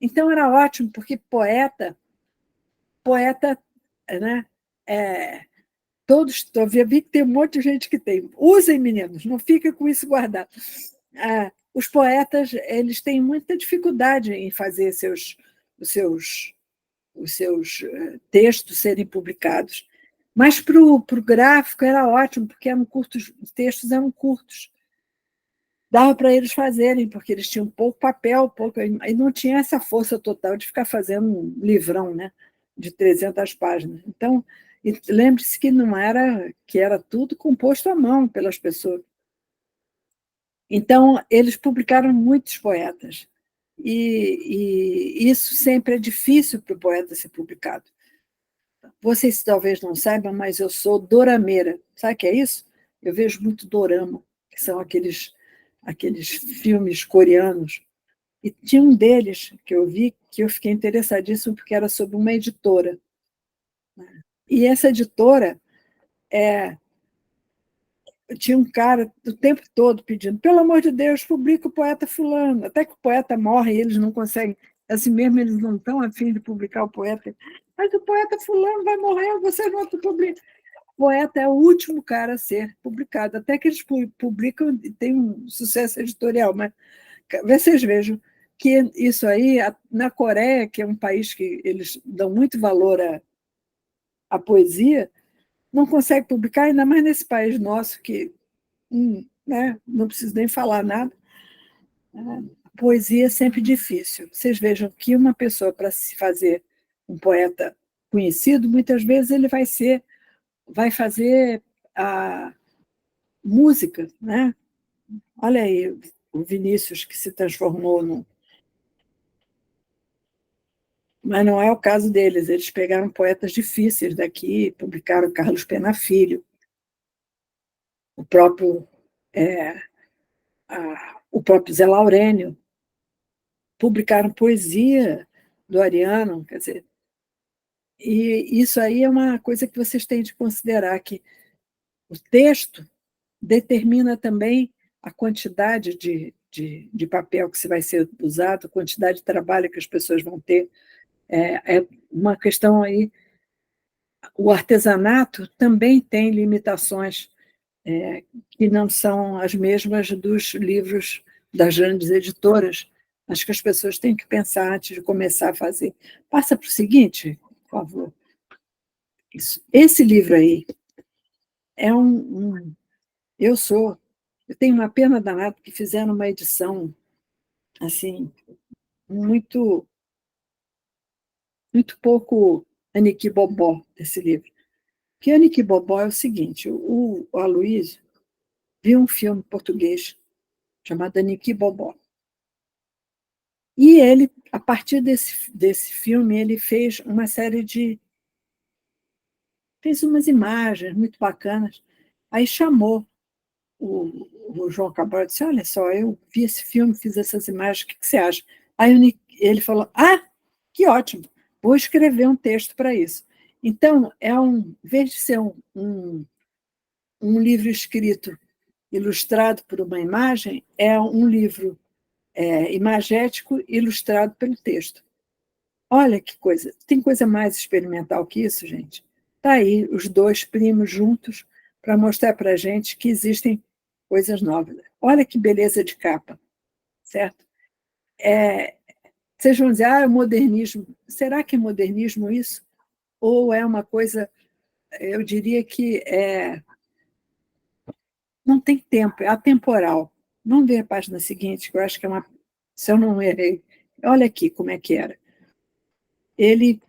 [SPEAKER 1] Então, era ótimo, porque poeta, né? Todos, eu vi que tem um monte de gente que tem. Usem, meninos, não fica com isso guardado. Os poetas, eles têm muita dificuldade em fazer os seus textos serem publicados. Mas para o gráfico era ótimo, porque os textos eram curtos. Dava para eles fazerem, porque eles tinham pouco papel, e não tinha essa força total de ficar fazendo um livrão, né, de 300 páginas. Então, lembre-se que não era, que era tudo composto à mão pelas pessoas. Então, eles publicaram muitos poetas. E isso sempre é difícil para o poeta ser publicado. Vocês talvez não saibam, mas eu sou dorameira. Sabe o que é isso? Eu vejo muito dorama, que são aqueles filmes coreanos. E tinha um deles que eu vi que eu fiquei interessadíssimo, porque era sobre uma editora. E essa editora tinha um cara o tempo todo pedindo: pelo amor de Deus, publica o poeta fulano. Até que o poeta morre e eles não conseguem, assim mesmo eles não estão a fim de publicar o poeta. Mas o poeta fulano vai morrer, você não publica. O poeta é o último cara a ser publicado, até que eles publicam e tem um sucesso editorial. Mas vocês vejam que isso aí, na Coreia, que é um país que eles dão muito valor à poesia, não consegue publicar, ainda mais nesse país nosso, que né, não preciso nem falar nada. A poesia é sempre difícil. Vocês vejam que uma pessoa, para se fazer um poeta conhecido, muitas vezes ele vai fazer a música, né? Olha aí o Vinícius, que se transformou num... Mas não é o caso deles. Eles pegaram poetas difíceis daqui, publicaram Carlos Pena Filho, o próprio Zé Laurênio, publicaram poesia do Ariano, quer dizer, e isso aí é uma coisa que vocês têm de considerar, que o texto determina também a quantidade de papel que vai ser usado, a quantidade de trabalho que as pessoas vão ter. É uma questão aí. O artesanato também tem limitações que não são as mesmas dos livros das grandes editoras. Acho que as pessoas têm que pensar antes de começar a fazer. Passa para o seguinte, por favor. Esse livro aí é eu tenho uma pena danada que fizeram uma edição assim muito muito pouco Aniki Bobó desse livro. Porque Aniki Bobó é o seguinte: o Aloysio viu um filme português chamado Aniki Bobó. E ele, a partir desse filme, ele fez uma série fez umas imagens muito bacanas. Aí chamou o João Cabral e disse: olha só, eu vi esse filme, fiz essas imagens, o que você acha? Aí ele falou: que ótimo, vou escrever um texto para isso. Então, em vez de ser um livro escrito, ilustrado por uma imagem, é um livro imagético ilustrado pelo texto. Olha que coisa, tem coisa mais experimental que isso, gente? Está aí os dois primos juntos para mostrar para a gente que existem coisas novas. Olha que beleza de capa, certo? Vocês vão dizer, é modernismo. Será que é modernismo isso? Ou é uma coisa, eu diria que não tem tempo, é atemporal. Vamos ver a página seguinte, que eu acho que se eu não errei. Olha aqui como é que era. Ele,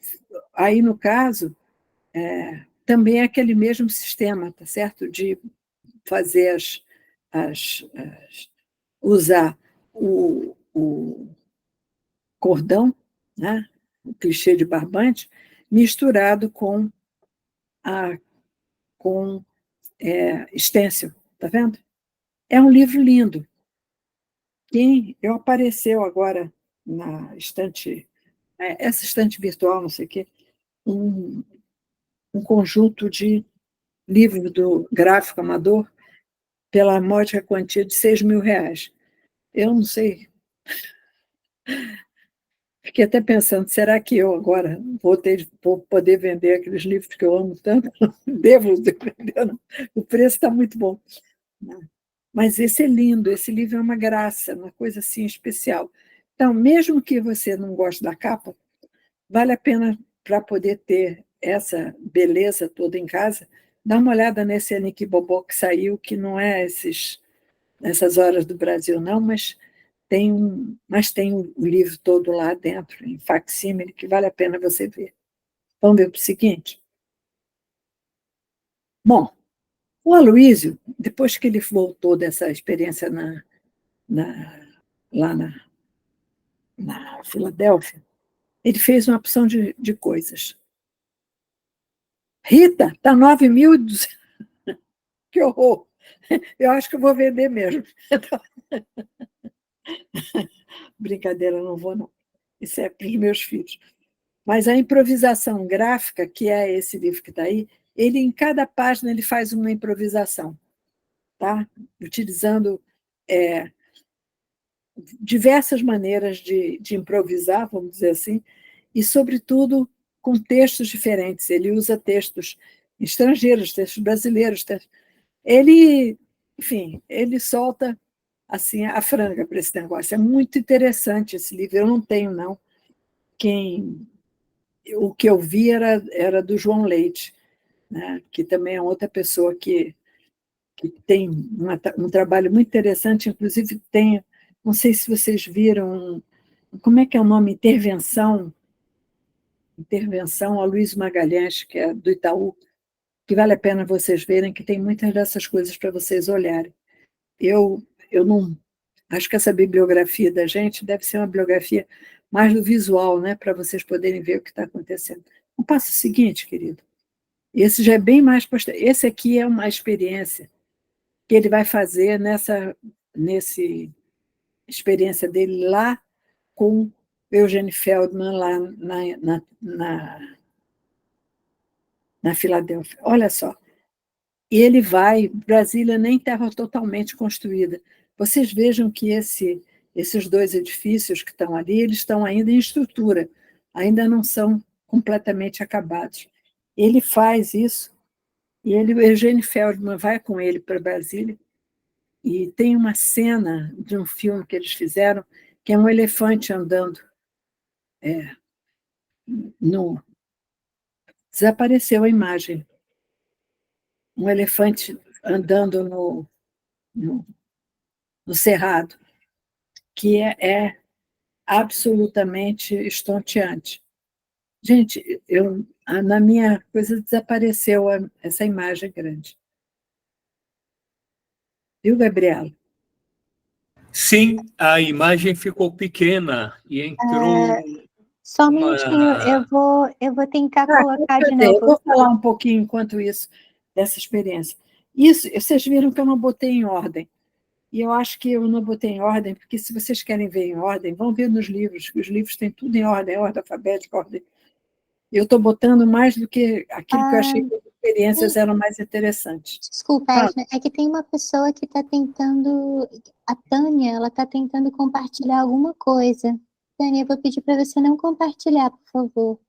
[SPEAKER 1] aí no caso, também é aquele mesmo sistema, tá certo? De fazer usar o cordão, né? O clichê de barbante, misturado com stencil, tá vendo? É um livro lindo. Eu apareceu agora na estante, essa estante virtual, não sei o quê, um conjunto de livros do gráfico amador pela módica quantia de R$ 6.000. Eu não sei, fiquei até pensando, será que eu agora vou poder vender aqueles livros que eu amo tanto? Devo vender, não. O preço está muito bom. Mas esse é lindo, esse livro é uma graça, uma coisa assim especial. Então, mesmo que você não goste da capa, vale a pena para poder ter essa beleza toda em casa. Dá uma olhada nesse Aniki Bobó que saiu, que não é essas horas do Brasil, não, mas tem o livro todo lá dentro, em facsímile, que vale a pena você ver. Vamos ver para o seguinte? Bom, o Aloysio, depois que ele voltou dessa experiência lá na Filadélfia, ele fez uma opção de coisas. Rita, está 9.200. Que horror! Eu acho que eu vou vender mesmo. Brincadeira, não vou, não. Isso é para os meus filhos. Mas a improvisação gráfica, que é esse livro que está aí, ele, em cada página, ele faz uma improvisação, tá? Utilizando diversas maneiras de improvisar, vamos dizer assim, e, sobretudo, com textos diferentes. Ele usa textos estrangeiros, textos brasileiros. Enfim, ele solta assim a franga para esse negócio. É muito interessante esse livro. Eu não tenho, não. O que eu vi era do João Leite, né? Que também é outra pessoa que tem um trabalho muito interessante, inclusive tem, não sei se vocês viram, como é que é o nome? Intervenção a Luiz Magalhães, que é do Itaú, que vale a pena vocês verem, que tem muitas dessas coisas para vocês olharem. Eu não acho que essa bibliografia da gente deve ser uma bibliografia mais do visual, né, para vocês poderem ver o que está acontecendo. O passo seguinte, querido, esse já é bem mais posterior. Esse aqui é uma experiência que ele vai fazer nesse experiência dele lá com Eugênio Feldman, lá na Filadélfia. Olha só, E ele vai, Brasília nem estava totalmente construída. Vocês vejam que esses dois edifícios que estão ali, eles estão ainda em estrutura, ainda não são completamente acabados. Ele faz isso, e o Eugênio Feldman vai com ele para Brasília, e tem uma cena de um filme que eles fizeram, que é um elefante andando. No, desapareceu a imagem. Um elefante andando no cerrado, que é absolutamente estonteante. Gente, na minha coisa desapareceu essa imagem grande. Viu, Gabriela?
[SPEAKER 4] Sim, a imagem ficou pequena e entrou
[SPEAKER 2] Só um minutinho, eu vou tentar colocar de novo.
[SPEAKER 1] Eu vou falar um pouquinho, enquanto isso, dessa experiência. Isso, vocês viram que eu não botei em ordem. E eu acho que eu não botei em ordem, porque se vocês querem ver em ordem, vão ver nos livros, que os livros têm tudo em ordem alfabética, ordem. Eu estou botando mais do que aquilo que eu achei que as experiências eram mais interessantes.
[SPEAKER 2] Desculpa, Edna, é que tem uma pessoa que está tentando, a Tânia, ela está tentando compartilhar alguma coisa. Tânia, eu vou pedir para você não compartilhar, por favor.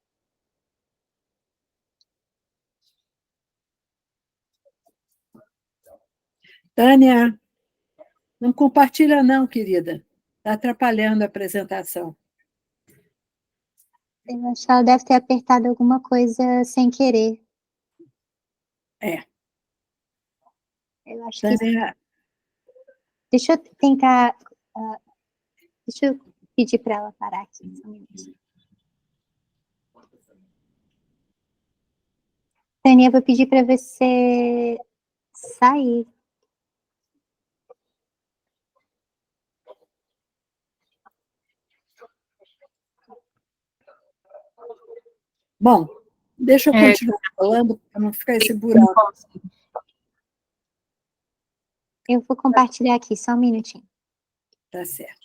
[SPEAKER 1] Tânia, não compartilha não, querida. Está atrapalhando a apresentação.
[SPEAKER 2] Eu acho que ela deve ter apertado alguma coisa sem querer. Eu acho que...
[SPEAKER 1] Tânia,
[SPEAKER 2] Deixa eu tentar... deixa eu pedir para ela parar aqui, só um minutinho. Tânia, eu vou pedir para você sair.
[SPEAKER 1] bom, deixa eu continuar falando, para não ficar esse buraco.
[SPEAKER 2] Eu vou compartilhar aqui, só um minutinho.
[SPEAKER 1] Tá certo.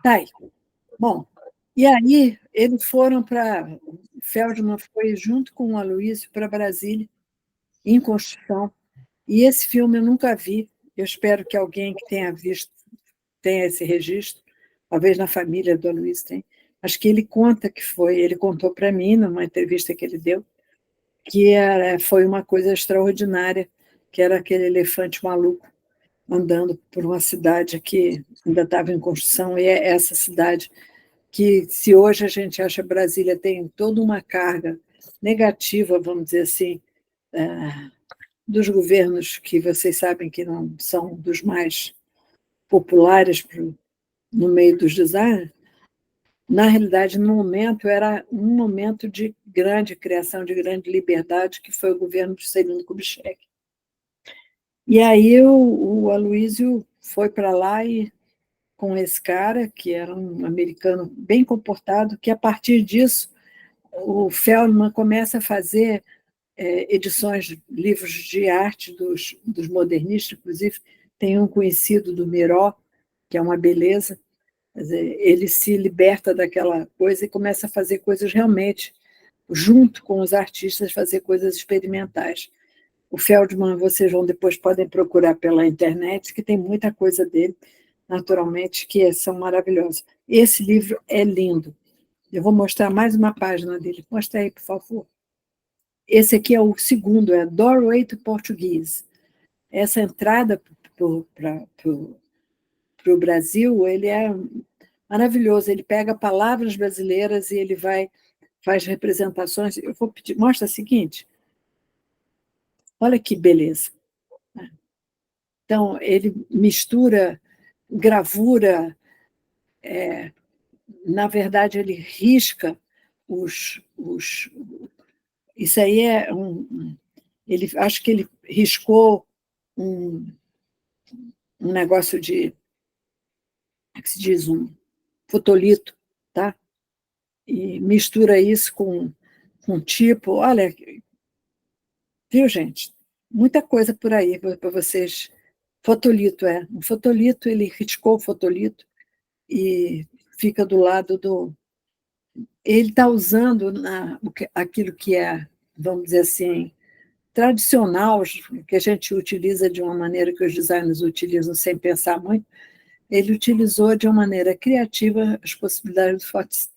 [SPEAKER 1] Tá aí. Bom, e aí eles foram para... Feldman foi junto com o Aloysio para Brasília, em construção. E esse filme eu nunca vi. Eu espero que alguém que tenha visto tenha esse registro. Talvez na família do Aloysio tenha. Acho que ele conta que foi. Ele contou para mim, numa entrevista que ele deu, que foi uma coisa extraordinária, que era aquele elefante maluco andando por uma cidade que ainda estava em construção, e é essa cidade que, se hoje a gente acha que Brasília tem toda uma carga negativa, vamos dizer assim, dos governos que vocês sabem que não são dos mais populares no meio dos designers, na realidade, no momento, era um momento de grande criação, de grande liberdade, que foi o governo de Juscelino Kubitschek. E aí o Aloysio foi para lá e com esse cara, que era um americano bem comportado, que a partir disso o Feldman começa a fazer edições de livros de arte dos modernistas, inclusive tem um conhecido do Miró, que é uma beleza. Quer dizer, ele se liberta daquela coisa e começa a fazer coisas realmente, junto com os artistas, fazer coisas experimentais. O Feldman, vocês depois podem procurar pela internet, que tem muita coisa dele, naturalmente, que são maravilhosas. Esse livro é lindo. Eu vou mostrar mais uma página dele. Mostra aí, por favor. Esse aqui é o segundo, é Doorway to Portuguese. Essa entrada para o Brasil, ele é maravilhoso. Ele pega palavras brasileiras e ele faz representações. Eu vou pedir, mostra o seguinte. Olha que beleza. Então, ele mistura gravura, na verdade, ele risca isso aí acho que ele riscou um negócio de, como é que se diz, um fotolito, tá? E mistura isso com tipo, olha, viu, gente? Muita coisa por aí para vocês. Fotolito, um fotolito, ele riscou o fotolito e fica do lado do... Ele está usando aquilo que é, vamos dizer assim, tradicional, que a gente utiliza de uma maneira que os designers utilizam sem pensar muito. Ele utilizou de uma maneira criativa as possibilidades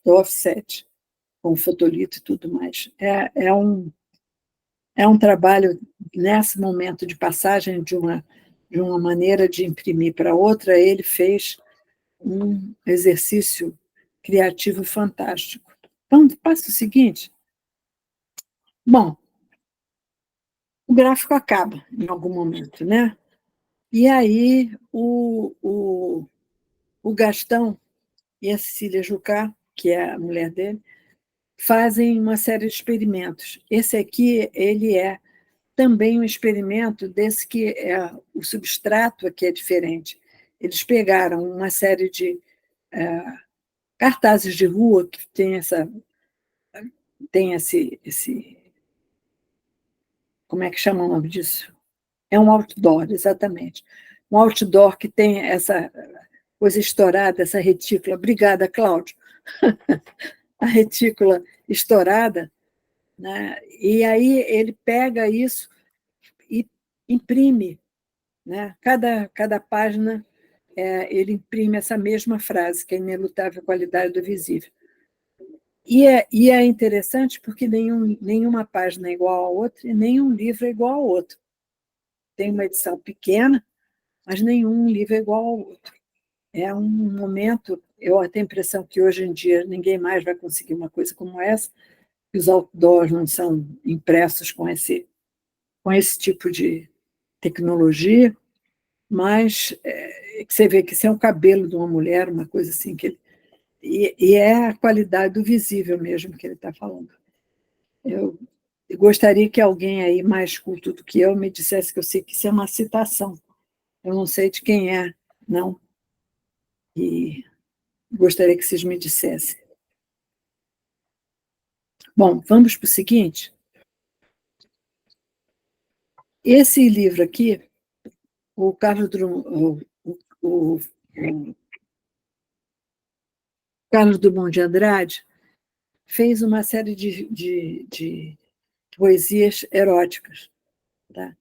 [SPEAKER 1] do offset, com fotolito e tudo mais. É um trabalho, nesse momento de passagem de uma maneira de imprimir para outra, ele fez um exercício criativo fantástico. Então, passa o seguinte. Bom, o gráfico acaba em algum momento, né? E aí o Gastão e a Cecília Jucá, que é a mulher dele, fazem uma série de experimentos. Esse aqui, ele é também um experimento desse que é o substrato aqui é diferente. Eles pegaram uma série de cartazes de rua que tem esse como é que chama o nome disso? É um outdoor, exatamente. Um outdoor que tem essa coisa estourada, essa retícula. Obrigada, Cláudio. A retícula estourada, né? E aí ele pega isso e imprime, né? Cada página ele imprime essa mesma frase, que é a inelutável qualidade do visível. E é interessante porque nenhuma página é igual à outra e nenhum livro é igual ao outro. Tem uma edição pequena, mas nenhum livro é igual ao outro. É um momento, eu tenho a impressão que hoje em dia ninguém mais vai conseguir uma coisa como essa, que os outdoors não são impressos com esse tipo de tecnologia, mas que você vê que isso é um cabelo de uma mulher, uma coisa assim, e é a qualidade do visível mesmo que ele está falando. Eu gostaria que alguém aí mais culto do que eu me dissesse que eu sei que isso é uma citação. Eu não sei de quem é, não. E gostaria que vocês me dissessem. Bom, vamos para o seguinte. Esse livro aqui, o Carlos Drummond, o Carlos Drummond de Andrade fez uma série de poesias eróticas. Tá?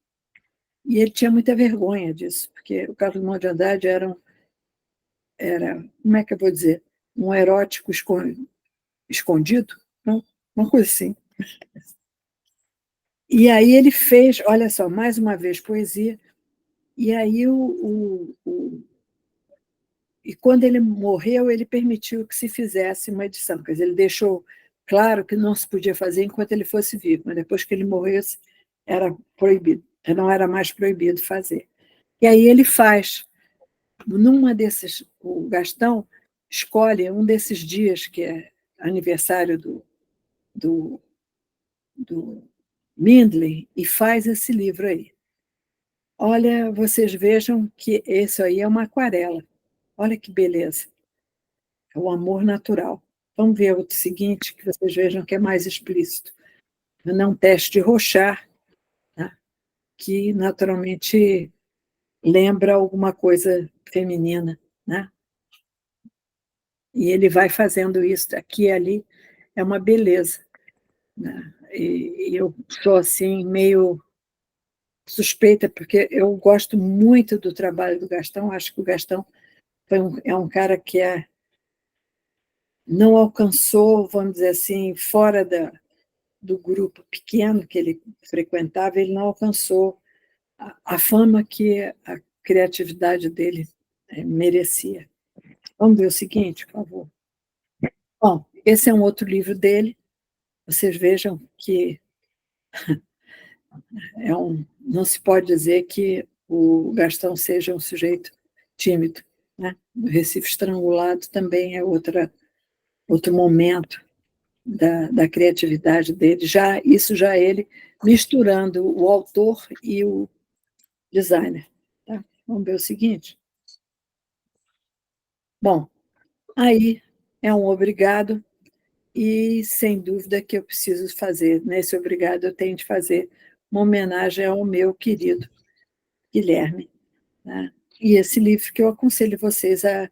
[SPEAKER 1] E ele tinha muita vergonha disso, porque o Carlos Drummond de Andrade era, como é que eu vou dizer, um erótico escondido, não? Uma coisa assim. E aí ele fez, olha só, mais uma vez, poesia, e aí e quando ele morreu, ele permitiu que se fizesse uma edição, quer dizer, ele deixou claro que não se podia fazer enquanto ele fosse vivo, mas depois que ele morresse, era proibido, não era mais proibido fazer. E aí ele faz, numa desses, o Gastão escolhe um desses dias, que é aniversário do Mindley, e faz esse livro aí. Olha, vocês vejam que esse aí é uma aquarela. Olha que beleza. É o amor natural. Vamos ver o seguinte, que vocês vejam que é mais explícito. Não teste de Rorschach, tá? Que naturalmente lembra alguma coisa feminina, né? E ele vai fazendo isso aqui e ali, é uma beleza, né? E eu sou assim meio suspeita, porque eu gosto muito do trabalho do Gastão, acho que o Gastão é um cara que não alcançou, vamos dizer assim, fora do grupo pequeno que ele frequentava, ele não alcançou a fama que a criatividade dele merecia. Vamos ver o seguinte, por favor. Bom, esse é um outro livro dele, vocês vejam que não se pode dizer que o Gastão seja um sujeito tímido, né? O Recife Estrangulado também é outro momento da criatividade dele, isso já ele misturando o autor e o designer. Tá? Vamos ver o seguinte. Bom, aí é um obrigado, e sem dúvida que eu preciso fazer, nesse obrigado eu tenho de fazer uma homenagem ao meu querido Guilherme. Né? E esse livro que eu aconselho vocês a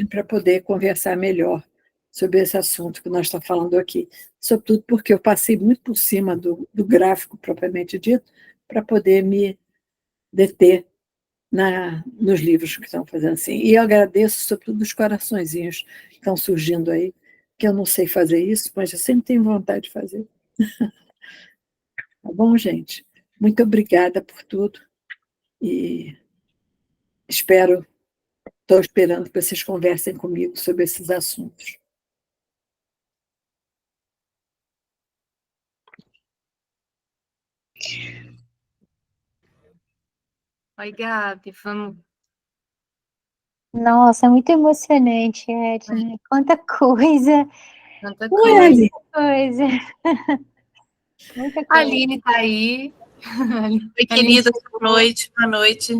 [SPEAKER 1] para poder conversar melhor sobre esse assunto que nós estamos falando aqui. Sobretudo porque eu passei muito por cima do gráfico propriamente dito, para poder me deter nos livros que estão fazendo assim. E eu agradeço, sobretudo, os coraçõezinhos que estão surgindo aí, que eu não sei fazer isso, mas eu sempre tenho vontade de fazer. Tá bom, gente? Muito obrigada por tudo e estou esperando que vocês conversem comigo sobre esses assuntos.
[SPEAKER 3] Oi, Gabi, vamos.
[SPEAKER 2] Nossa, muito emocionante, Edna. Quanta coisa,
[SPEAKER 3] Tanta
[SPEAKER 1] Oi,
[SPEAKER 3] coisa.
[SPEAKER 1] Aline.
[SPEAKER 2] coisa. Muita
[SPEAKER 3] A
[SPEAKER 2] coisa.
[SPEAKER 3] Aline está aí.
[SPEAKER 5] Oi, querida, boa noite, boa noite.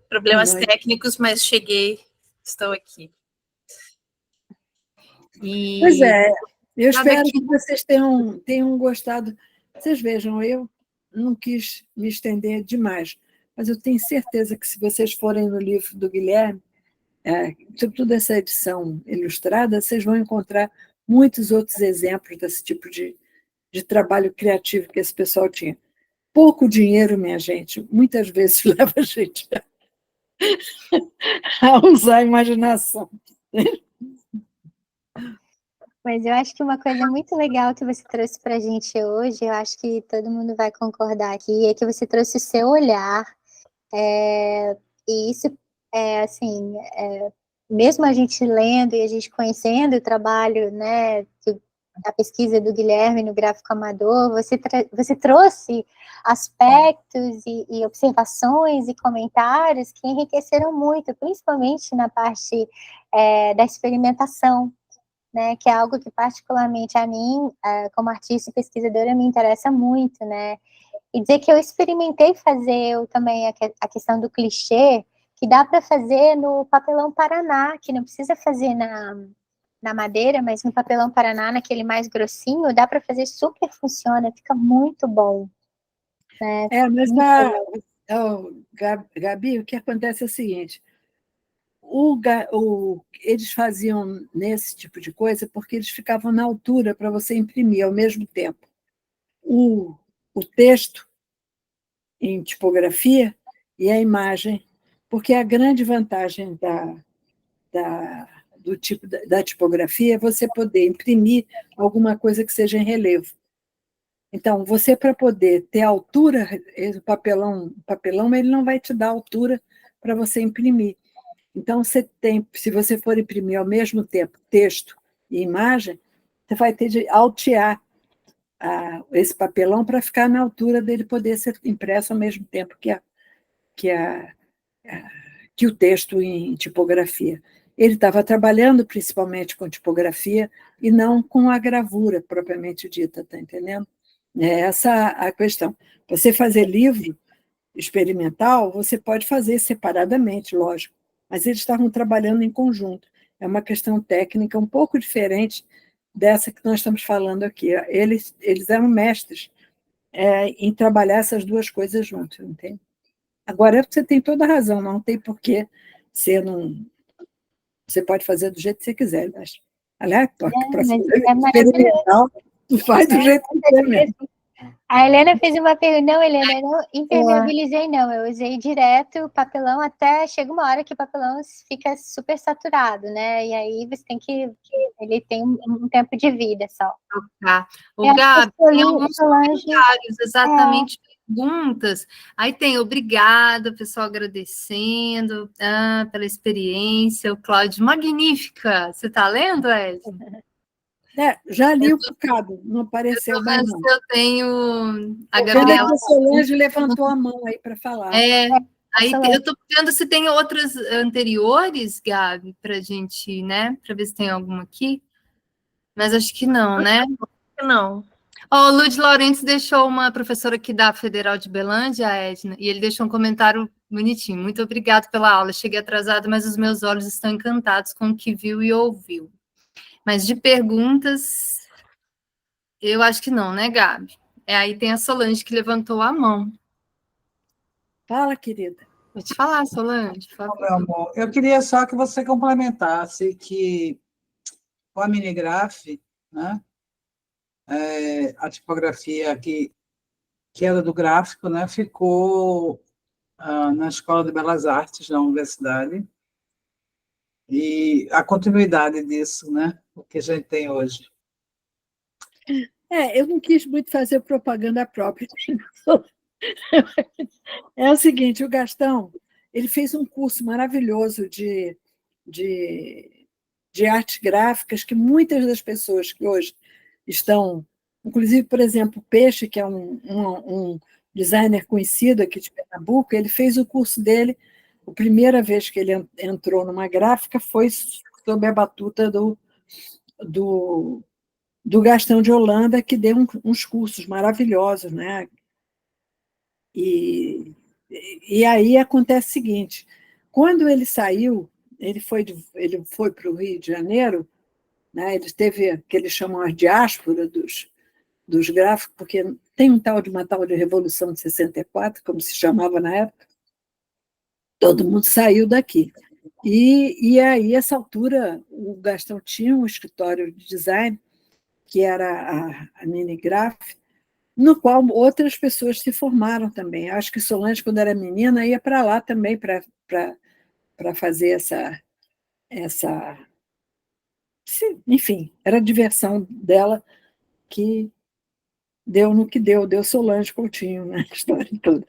[SPEAKER 5] Problemas
[SPEAKER 1] Boa noite.
[SPEAKER 5] técnicos, mas cheguei, estou aqui.
[SPEAKER 1] Pois é, eu
[SPEAKER 3] Nada
[SPEAKER 1] espero
[SPEAKER 3] que-
[SPEAKER 1] que vocês tenham gostado. Vocês vejam, eu não quis me estender demais, mas eu tenho certeza que se vocês forem no livro do Guilherme, sobretudo essa edição ilustrada, vocês vão encontrar muitos outros exemplos desse tipo de trabalho criativo que esse pessoal tinha. Pouco dinheiro, minha gente, muitas vezes leva a gente a usar a imaginação.
[SPEAKER 2] Mas eu acho que uma coisa muito legal que você trouxe para a gente hoje, eu acho que todo mundo vai concordar aqui, é que você trouxe o seu olhar, e isso assim, mesmo a gente lendo e a gente conhecendo o trabalho, né, a pesquisa do Guilherme no gráfico amador, você trouxe aspectos e observações e comentários que enriqueceram muito, principalmente na parte da experimentação, né, que é algo que particularmente a mim, como artista e pesquisadora, me interessa muito, né, e dizer que eu experimentei fazer também a questão do clichê, que dá para fazer no papelão Paraná, que não precisa fazer na madeira, mas no papelão Paraná, naquele mais grossinho, dá para fazer, super funciona, fica muito bom. Né?
[SPEAKER 1] Mas Gabi, o que acontece é o seguinte, eles faziam nesse tipo de coisa porque eles ficavam na altura para você imprimir ao mesmo tempo o texto em tipografia e a imagem, porque a grande vantagem do tipo da tipografia é você poder imprimir alguma coisa que seja em relevo. Então, você, para poder ter altura, o papelão ele não vai te dar altura para você imprimir. Então, se você for imprimir ao mesmo tempo texto e imagem, você vai ter de altear esse papelão para ficar na altura dele poder ser impresso ao mesmo tempo que o texto em tipografia. Ele estava trabalhando principalmente com tipografia e não com a gravura propriamente dita, está entendendo? É essa a questão. Você fazer livro experimental, você pode fazer separadamente, lógico, mas eles estavam trabalhando em conjunto. É uma questão técnica um pouco diferente dessa que nós estamos falando aqui. Eles eram mestres em trabalhar essas duas coisas juntas, entende? Agora, você tem toda a razão, não tem por que você não... Você pode fazer do jeito que você quiser, mas, aliás, para fazer experimental, tu faz do jeito que quiser mesmo.
[SPEAKER 2] A Helena fez uma pergunta. Não, Helena, eu não impermeabilizei, não. Eu usei direto o papelão até... Chega uma hora que o papelão fica super saturado, né? E aí você tem que... Ele tem um tempo de vida só.
[SPEAKER 3] Tá. O Gabi, tem alguns comentários, exatamente perguntas. Aí tem obrigada, pessoal agradecendo pela experiência. O Cláudio, magnífica. Você está lendo, Edna?
[SPEAKER 1] Já li o bocado, não apareceu mais não.
[SPEAKER 3] Eu tenho a
[SPEAKER 1] Gabriela. A Solange levantou a mão aí para falar.
[SPEAKER 3] Aí eu estou vendo se tem outras anteriores, Gabi, para a gente, né? Para ver se tem alguma aqui. Mas acho que não, né?
[SPEAKER 5] Não.
[SPEAKER 3] O Lud Laurentes deixou uma professora aqui da Federal de Belândia, a Edna, e ele deixou um comentário bonitinho. Muito obrigado pela aula. Cheguei atrasada, mas os meus olhos estão encantados com o que viu e ouviu. Mas de perguntas, eu acho que não, né, Gabi? Aí tem a Solange que levantou a mão.
[SPEAKER 1] Fala, querida.
[SPEAKER 3] Vou te falar, Solange, por favor.
[SPEAKER 6] Meu amor, eu queria só que você complementasse que com a Minigraph, né, a tipografia que era do gráfico, né, ficou na Escola de Belas Artes da universidade, e a continuidade disso, né, o que a gente tem hoje.
[SPEAKER 1] Eu não quis muito fazer propaganda própria. É o seguinte, o Gastão, ele fez um curso maravilhoso de, de artes gráficas que muitas das pessoas que hoje estão, inclusive, por exemplo, o Peixe, que é um designer conhecido aqui de Pernambuco, ele fez o curso dele, a primeira vez que ele entrou numa gráfica foi sob a batuta do Gastão de Holanda, que deu uns cursos maravilhosos, né? E aí acontece o seguinte, quando ele saiu, ele foi para o Rio de Janeiro, né? Ele teve o que eles chamam a diáspora dos gráficos, porque tem uma tal de Revolução de 64, como se chamava na época, todo mundo saiu daqui. E aí, essa altura, o Gastão tinha um escritório de design, que era a Minigraph, no qual outras pessoas se formaram também. Acho que Solange, quando era menina, ia para lá também para fazer enfim, era a diversão dela que deu no que deu Solange Coutinho na história toda.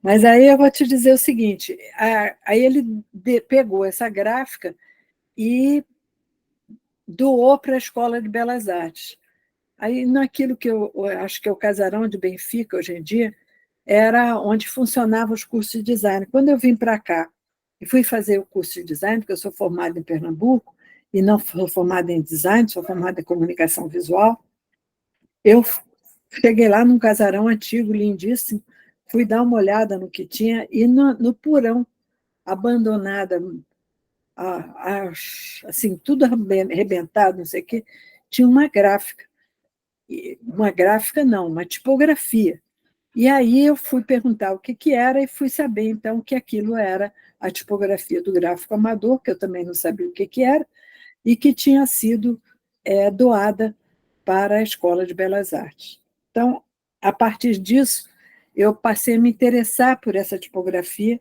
[SPEAKER 1] Mas aí eu vou te dizer o seguinte, aí ele pegou essa gráfica e doou para a Escola de Belas Artes. Aí, naquilo que eu acho que é o Casarão de Benfica, hoje em dia, era onde funcionavam os cursos de design. Quando eu vim para cá e fui fazer o curso de design, porque eu sou formada em Pernambuco, e não sou formada em design, sou formada em comunicação visual, eu cheguei lá num casarão antigo, lindíssimo, fui dar uma olhada no que tinha, e no porão, abandonada, assim, tudo arrebentado, não sei o quê, tinha uma gráfica. Uma gráfica, não, uma tipografia. E aí eu fui perguntar o que era e fui saber, então, que aquilo era a tipografia do gráfico amador, que eu também não sabia o que era, e que tinha sido doada para a Escola de Belas Artes. Então, a partir disso, eu passei a me interessar por essa tipografia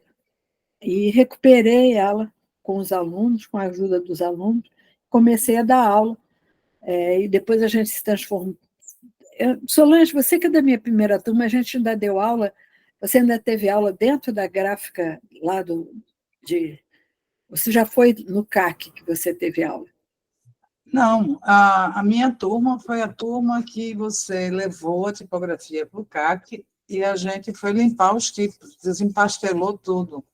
[SPEAKER 1] e recuperei ela com os alunos, com a ajuda dos alunos, comecei a dar aula, e depois a gente se transformou. Solange, você que é da minha primeira turma, a gente ainda deu aula, você ainda teve aula dentro da gráfica lá você já foi no CAC que você teve aula?
[SPEAKER 6] Não, a minha turma foi a turma que você levou a tipografia para o CAC e a gente foi limpar os tipos, desempastelou tudo.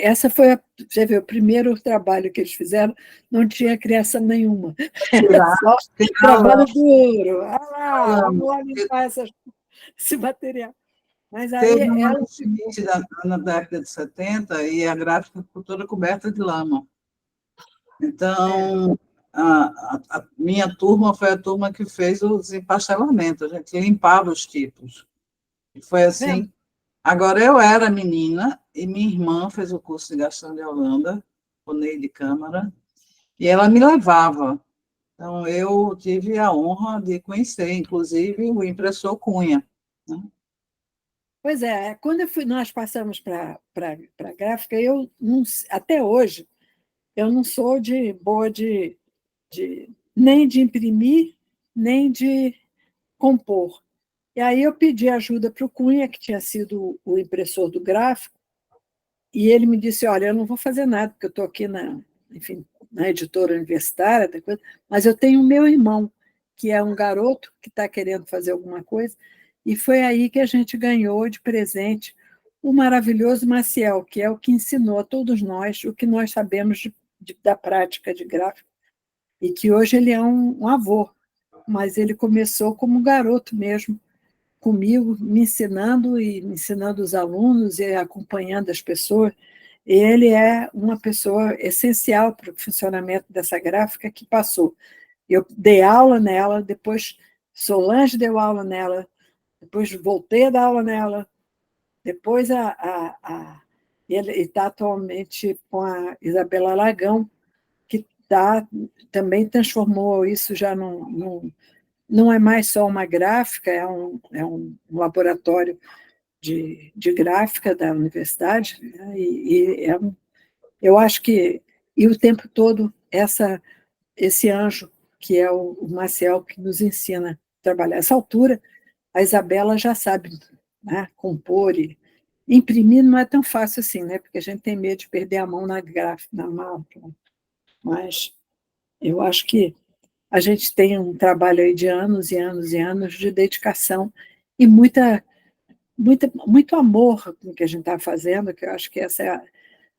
[SPEAKER 1] Essa foi, você vê, o primeiro trabalho que eles fizeram, não tinha criação nenhuma. Era só trabalho duro. Vamos lá limpar esse material. Mas aí
[SPEAKER 6] teve uma
[SPEAKER 1] ela
[SPEAKER 6] enchente na década de 70 e a gráfica ficou toda coberta de lama. Então, a minha turma foi a turma que fez o desempastelamento, a gente limpava os tipos. E foi assim. Agora, eu era menina e minha irmã fez o curso de Gastão de Holanda, o Ney de Câmara, e ela me levava. Então, eu tive a honra de conhecer, inclusive, o impressor Cunha, né?
[SPEAKER 1] Pois é, quando nós passamos para a gráfica, eu não, até hoje, eu não sou boa nem de imprimir, nem de compor. E aí eu pedi ajuda para o Cunha, que tinha sido o impressor do gráfico, e ele me disse, olha, eu não vou fazer nada, porque eu estou aqui enfim, na editora universitária, mas eu tenho o meu irmão, que é um garoto que está querendo fazer alguma coisa, e foi aí que a gente ganhou de presente o maravilhoso Maciel, que é o que ensinou a todos nós o que nós sabemos da prática de gráfico, e que hoje ele é um avô, mas ele começou como garoto mesmo, comigo, me ensinando e me ensinando os alunos e acompanhando as pessoas. Ele é uma pessoa essencial para o funcionamento dessa gráfica que passou. Eu dei aula nela, depois Solange deu aula nela, depois voltei a dar aula nela, Depois ele está atualmente com a Isabela Lagão, que também transformou isso já não é mais só uma gráfica, é um laboratório de gráfica da universidade, né? Eu acho que, e o tempo todo, esse anjo, que é o Maciel, que nos ensina a trabalhar. Essa altura, a Isabela já sabe, né, compor e imprimir não é tão fácil assim, né? Porque a gente tem medo de perder a mão na gráfica, na máquina. Mas eu acho que a gente tem um trabalho aí de anos e anos e anos de dedicação e muito amor no que a gente está fazendo, que eu acho que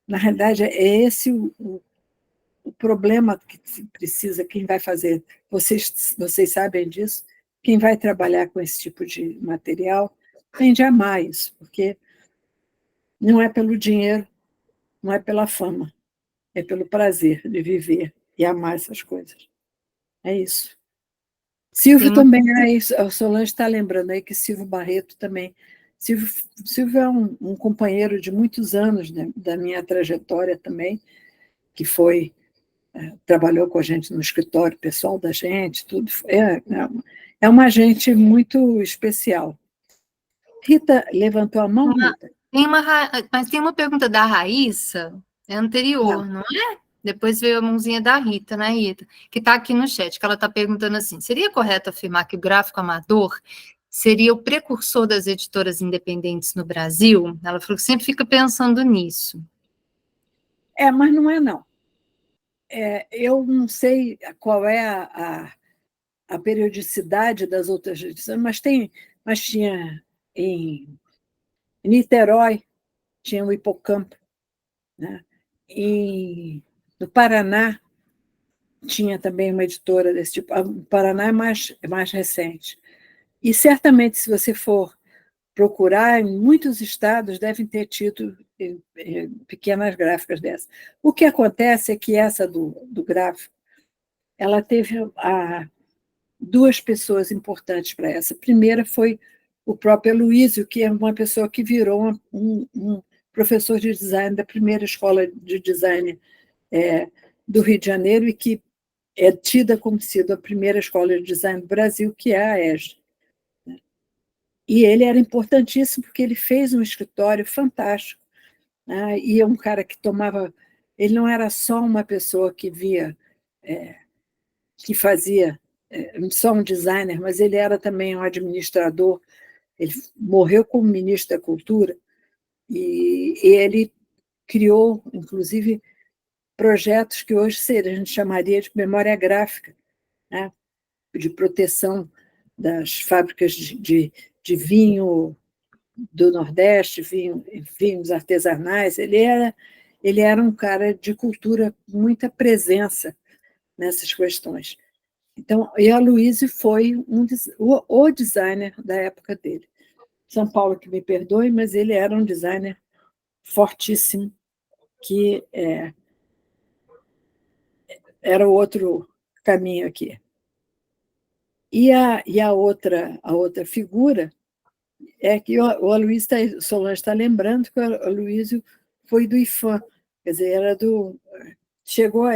[SPEAKER 1] na realidade, é esse o problema que se precisa, quem vai fazer. Vocês sabem disso, quem vai trabalhar com esse tipo de material tem de amar isso, porque não é pelo dinheiro, não é pela fama, é pelo prazer de viver e amar essas coisas. É isso. Silvio também, a Solange está lembrando aí que Silvio Barreto também. Silvio é um companheiro de muitos anos, né, da minha trajetória também, que trabalhou com a gente no escritório pessoal da gente, tudo. É uma gente muito especial. Rita levantou a mão, Rita?
[SPEAKER 3] Mas tem uma pergunta da Raíssa, é anterior, não é? Depois veio a mãozinha da Rita, né, Rita? Que está aqui no chat, que ela está perguntando assim, seria correto afirmar que o gráfico amador seria o precursor das editoras independentes no Brasil? Ela falou que sempre fica pensando nisso.
[SPEAKER 1] Mas não é, não. Eu não sei qual é a periodicidade das outras edições, mas tinha em Niterói, tinha o Hipocampo, né? No Paraná, tinha também uma editora desse tipo. O Paraná é mais recente. E, certamente, se você for procurar, em muitos estados devem ter tido pequenas gráficas dessas. O que acontece é que essa do gráfico, ela teve duas pessoas importantes para essa. A primeira foi o próprio Aloysio, que é uma pessoa que virou um professor de design da primeira escola de design do Rio de Janeiro e que é tida como sendo a primeira escola de design do Brasil, que é a ESG. E ele era importantíssimo porque ele fez um escritório fantástico, né? E é um cara que tomava... Ele não era só uma pessoa que que fazia só um designer, mas ele era também um administrador. Ele morreu como ministro da Cultura e ele criou, inclusive, projetos que hoje a gente chamaria de memória gráfica, né? De proteção das fábricas de vinho do Nordeste, vinhos artesanais. Ele era um cara de cultura, muita presença nessas questões. Então, e a Aloysio foi o designer da época dele. São Paulo que me perdoe, mas ele era um designer fortíssimo, que era o outro caminho aqui. E a outra figura é que o Aloysio Solange está lembrando que o Aloysio foi do IFAM, quer dizer, chegou a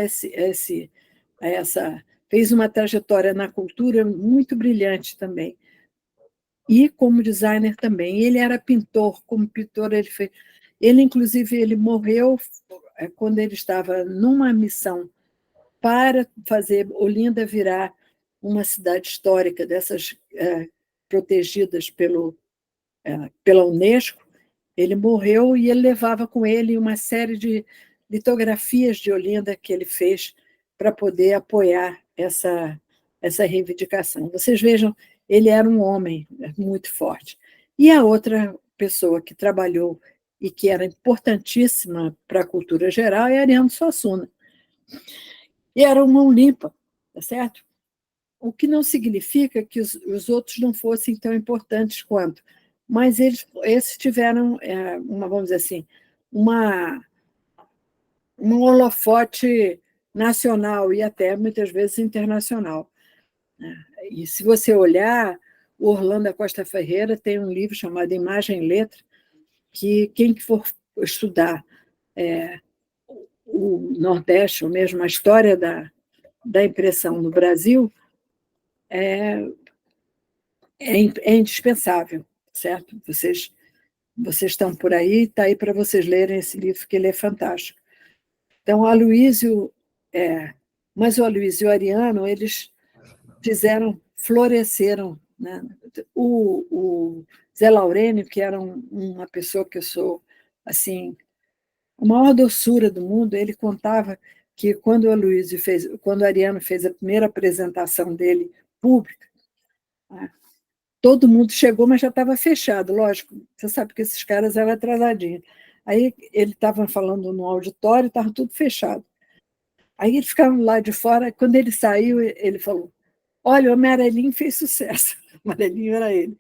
[SPEAKER 1] fez uma trajetória na cultura muito brilhante também. E como designer também. Ele era pintor, como pintor inclusive, ele morreu quando ele estava numa missão para fazer Olinda virar uma cidade histórica dessas protegidas pela Unesco. Ele morreu e ele levava com ele uma série de litografias de Olinda que ele fez para poder apoiar essa reivindicação. Vocês vejam, ele era um homem muito forte. E a outra pessoa que trabalhou e que era importantíssima para a cultura geral é Ariano Suassuna. E era uma mão limpa, tá certo? O que não significa que os outros não fossem tão importantes quanto, mas esses tiveram, vamos dizer assim, um holofote nacional e até, muitas vezes, internacional. E, se você olhar, o Orlando Costa Ferreira tem um livro chamado Imagem e Letra, que quem que for estudar o Nordeste, ou mesmo a história da impressão no Brasil, é indispensável, certo? Vocês estão por aí, está aí para vocês lerem esse livro, que ele é fantástico. Então, mas o Aloysio e o Ariano, eles floresceram, né? O Zé Laurênio, que era uma pessoa que eu sou, assim, a maior doçura do mundo, ele contava que quando o Ariano fez a primeira apresentação dele pública, todo mundo chegou, mas já estava fechado, lógico, você sabe que esses caras eram atrasadinhos. Aí ele estava falando no auditório, estava tudo fechado. Aí eles ficaram lá de fora, quando ele saiu, ele falou: olha, o amarelinho fez sucesso. O amarelinho era ele.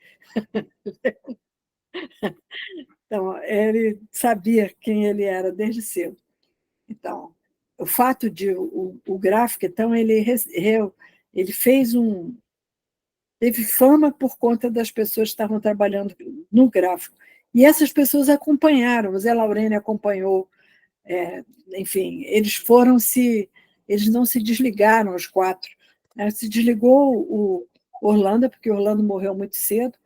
[SPEAKER 1] Então, ele sabia quem ele era desde cedo. Então, o fato de o gráfico, então, ele fez teve fama por conta das pessoas que estavam trabalhando no gráfico. E essas pessoas acompanharam, o Zé Laurênio acompanhou, enfim, eles não se desligaram, os 4. Se desligou o Orlando, porque o Orlando morreu muito cedo,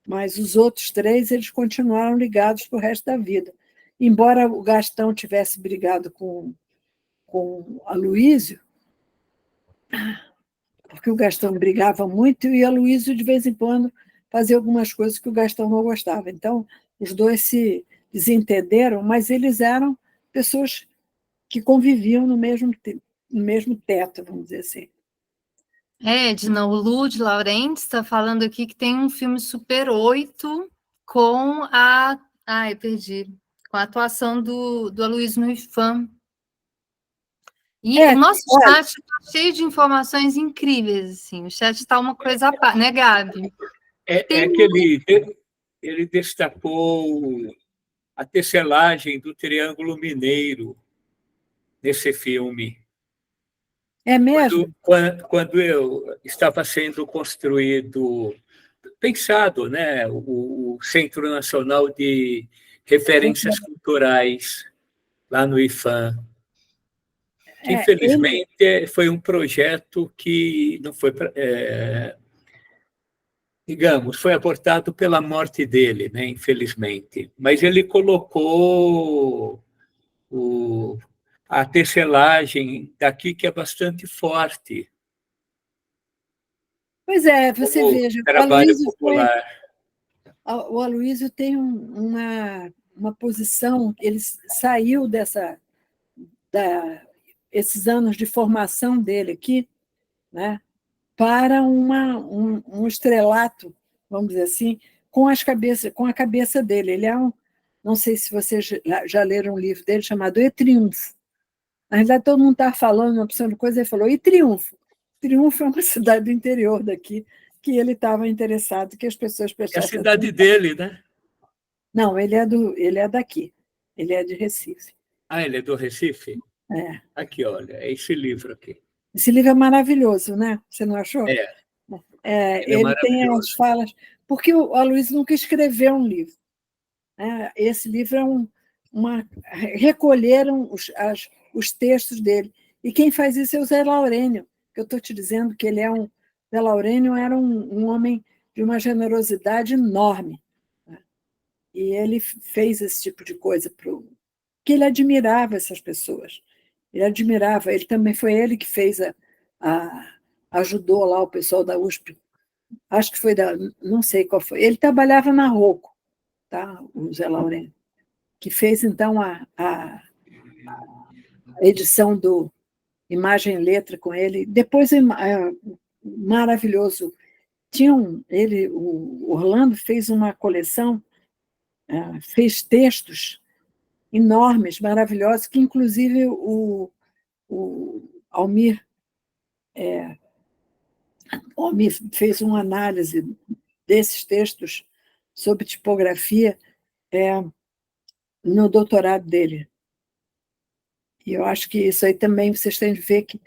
[SPEAKER 1] mas os outros 3 eles continuaram ligados para o resto da vida. Embora o Gastão tivesse brigado com o Aloysio, porque o Gastão brigava muito e o Aloysio, de vez em quando, fazia algumas coisas que o Gastão não gostava. Então, os dois se desentenderam, mas eles eram pessoas que conviviam no mesmo teto, vamos dizer assim.
[SPEAKER 3] Edna, o Lud Laurenti está falando aqui que tem um filme Super 8 com a... eu perdi. Com a atuação do Aloysio no IFAM. E o nosso chat está cheio de informações incríveis, assim. O chat está uma coisa à parte, né, Gabi?
[SPEAKER 4] Que ele destacou a tecelagem do Triângulo Mineiro nesse filme.
[SPEAKER 1] É mesmo?
[SPEAKER 4] Quando estava sendo construído, pensado, né, o Centro Nacional de Referências Culturais, lá no IFAM, que, infelizmente, foi um projeto que não foi, digamos, foi abortado pela morte dele, né, infelizmente. Mas ele colocou a tecelagem daqui, que é bastante forte.
[SPEAKER 1] Pois é, você veja,
[SPEAKER 4] trabalho popular.
[SPEAKER 1] O Aloysio tem uma posição, ele saiu esses anos de formação dele aqui, né, para um estrelato, vamos dizer assim, com a cabeça dele. Ele não sei se vocês já leram um livro dele chamado E Triunfo. Na verdade, todo mundo estava falando uma opção de coisa, ele falou: e Triunfo? Triunfo é uma cidade do interior daqui, que ele estava interessado que as pessoas prestassem atenção.
[SPEAKER 4] É a cidade dele, né?
[SPEAKER 1] Não, ele é daqui. Ele é de Recife.
[SPEAKER 4] Ele é do Recife?
[SPEAKER 1] É.
[SPEAKER 4] Aqui, olha, é esse livro aqui.
[SPEAKER 1] Esse livro é maravilhoso, né? Você não achou? Ele tem as falas... Porque o Aloysio nunca escreveu um livro. Esse livro recolheram os textos dele. E quem faz isso é o Zé Laurênio, que eu estou te dizendo que Zé Laurênio era um homem de uma generosidade enorme. E ele fez esse tipo de coisa que ele admirava essas pessoas. Ele admirava. Ele também foi ele que fez ajudou lá o pessoal da USP. Acho que foi não sei qual foi. Ele trabalhava na Rocco, tá? O Zé Laurênio, que fez então a edição do Imagem e Letra com ele. Depois maravilhoso. O Orlando fez uma coleção, fez textos enormes, maravilhosos, que inclusive o Almir fez uma análise desses textos sobre tipografia no doutorado dele. E eu acho que isso aí também vocês têm de ver que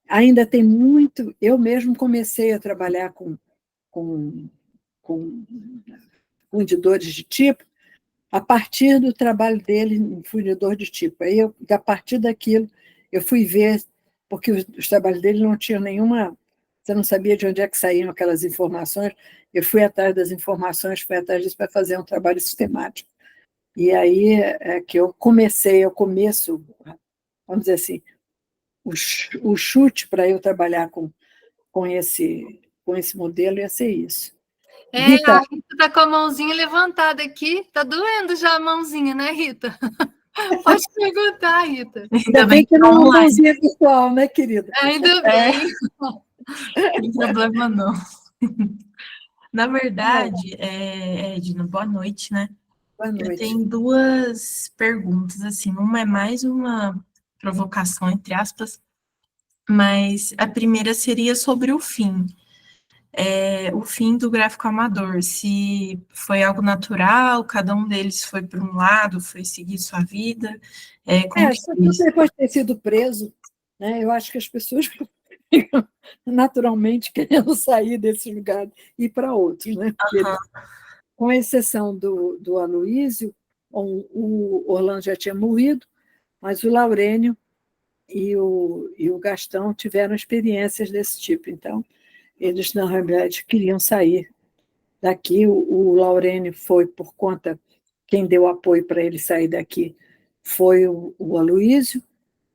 [SPEAKER 1] ainda tem muito... Eu mesmo comecei a trabalhar com editores de tipo, a partir do trabalho dele em fundidor de tipo. Aí, a partir daquilo, eu fui ver, porque os trabalhos dele não tinham nenhuma... Você não sabia de onde é que saíam aquelas informações. Eu fui atrás das informações, fui atrás disso para fazer um trabalho sistemático. E aí é que eu começo, vamos dizer assim, o chute para eu trabalhar com esse modelo ia ser isso.
[SPEAKER 3] A Rita está com a mãozinha levantada aqui. Está doendo já a mãozinha, né, Rita? Pode perguntar, Rita.
[SPEAKER 1] Ainda bem que não é uma mãozinha virtual, né, querida?
[SPEAKER 3] Ainda bem.
[SPEAKER 5] Não tem problema, não. Na verdade, Edna, boa noite, né?
[SPEAKER 1] Boa noite.
[SPEAKER 5] Eu tenho 2 perguntas, assim. Uma é mais uma provocação, entre aspas, mas a primeira seria sobre o fim. O fim do gráfico amador, se foi algo natural, cada um deles foi para um lado, foi seguir sua vida, como que foi isso?
[SPEAKER 1] Depois de ter sido preso, né, eu acho que as pessoas ficam naturalmente querendo sair desse lugar e ir para outros, né?
[SPEAKER 5] Uhum.
[SPEAKER 1] Com exceção do Aloísio, o Orlando já tinha morrido, mas o Laurênio e o Gastão tiveram experiências desse tipo. Então, eles, na realidade, queriam sair daqui. O Laurênio foi por conta, quem deu apoio para ele sair daqui foi o Aloísio,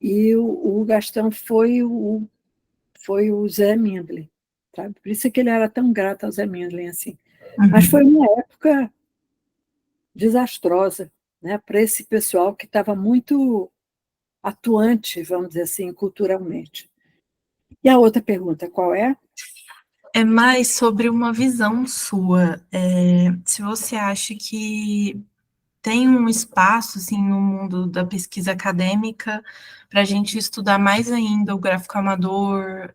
[SPEAKER 1] e o Gastão foi o Zé Mindlin. Sabe? Por isso é que ele era tão grato ao Zé Mindlin assim.
[SPEAKER 5] Uhum.
[SPEAKER 1] Mas foi uma época desastrosa, né, para esse pessoal que estava muito atuante, vamos dizer assim, culturalmente. E a outra pergunta, qual é?
[SPEAKER 5] É mais sobre uma visão sua. Se você acha que tem um espaço assim, no mundo da pesquisa acadêmica para a gente estudar mais ainda o gráfico amador,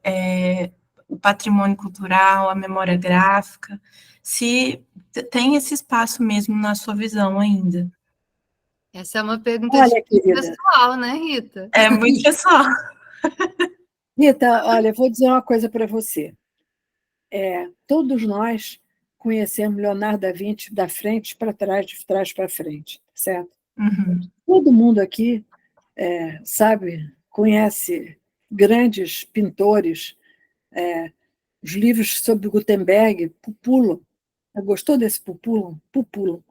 [SPEAKER 5] o patrimônio cultural, a memória gráfica, se tem esse espaço mesmo na sua visão ainda.
[SPEAKER 3] Essa é uma pergunta
[SPEAKER 1] Olha, querida,
[SPEAKER 3] pessoal, né, Rita?
[SPEAKER 5] É muito pessoal.
[SPEAKER 1] Rita, olha, vou dizer uma coisa para você. Todos nós conhecemos Leonardo da Vinci da frente para trás, de trás para frente, certo?
[SPEAKER 5] Uhum.
[SPEAKER 1] Todo mundo aqui sabe, conhece grandes pintores, os livros sobre Gutenberg, Pupulo. Gostou desse Pupulo? Pupulo.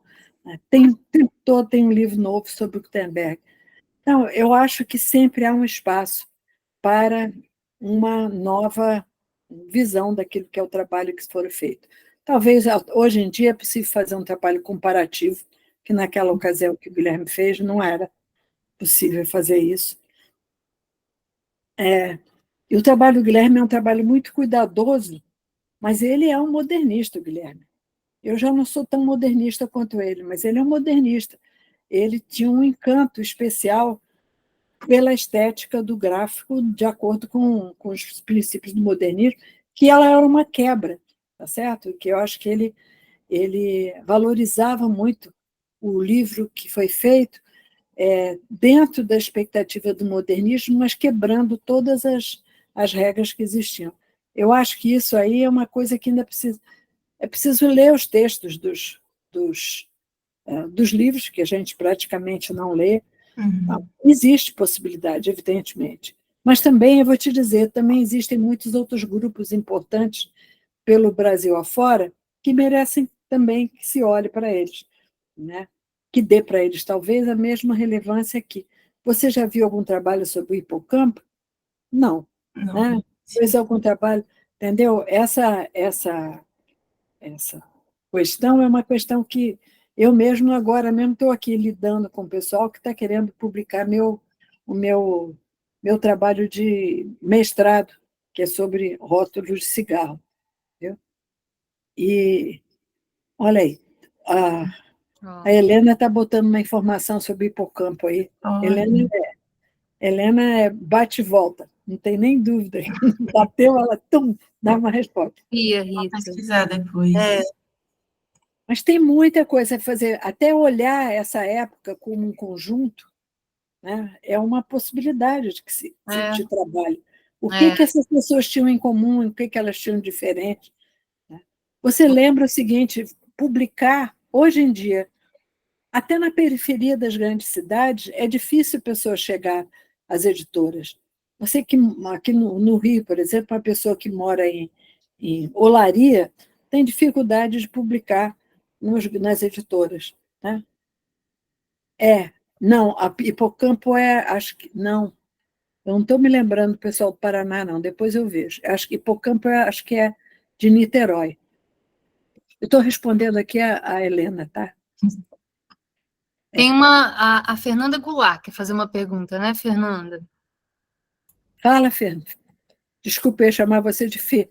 [SPEAKER 1] Tem um livro novo sobre Gutenberg. Então, eu acho que sempre há um espaço para uma nova visão daquilo que é o trabalho que for feito. Talvez, hoje em dia, é possível fazer um trabalho comparativo, que naquela ocasião que o Guilherme fez, não era possível fazer isso. E o trabalho do Guilherme é um trabalho muito cuidadoso, mas ele é um modernista, o Guilherme. Eu já não sou tão modernista quanto ele, mas ele é um modernista. Ele tinha um encanto especial pela estética do gráfico, de acordo com os princípios do modernismo, que ela era uma quebra, tá certo? Que eu acho que ele valorizava muito o livro que foi feito dentro da expectativa do modernismo, mas quebrando todas as regras que existiam. Eu acho que isso aí é uma coisa que ainda precisa... É preciso ler os textos dos livros, que a gente praticamente não lê.
[SPEAKER 5] Uhum.
[SPEAKER 1] Existe possibilidade, evidentemente. Mas também, eu vou te dizer, também existem muitos outros grupos importantes pelo Brasil afora que merecem também que se olhe para eles, né? Que dê para eles, talvez, a mesma relevância aqui. Você já viu algum trabalho sobre o hipocampo? Não.
[SPEAKER 5] Não.
[SPEAKER 1] Né? Fez algum trabalho, entendeu? Essa questão é uma questão que eu mesmo agora mesmo estou aqui lidando com o pessoal que está querendo publicar o meu trabalho de mestrado, que é sobre rótulos de cigarro. Entendeu? E, olha aí, a Helena está botando uma informação sobre o hipocampo aí. Helena é bate e volta, não tem nem dúvida. Bateu, ela dá uma resposta.
[SPEAKER 5] Vou pesquisar depois.
[SPEAKER 1] Mas tem muita coisa a fazer. Até olhar essa época como um conjunto, né, é uma possibilidade de trabalho. O que essas pessoas tinham em comum, o que elas tinham de diferente. Né? Você lembra o seguinte, publicar, hoje em dia, Até na periferia das grandes cidades, é difícil a pessoa chegar às editoras. Você que aqui no Rio, por exemplo, uma pessoa que mora em Olaria tem dificuldade de publicar nas editoras, né? Não, a Hipocampo acho que, não, eu não estou me lembrando do pessoal do Paraná, não, depois eu vejo. Acho que Hipocampo acho que é de Niterói. Eu estou respondendo aqui a Helena, tá?
[SPEAKER 3] Tem a Fernanda Goulart, quer fazer uma pergunta, né, Fernanda?
[SPEAKER 1] Fala, Fernanda. Desculpe eu chamar você de Fê.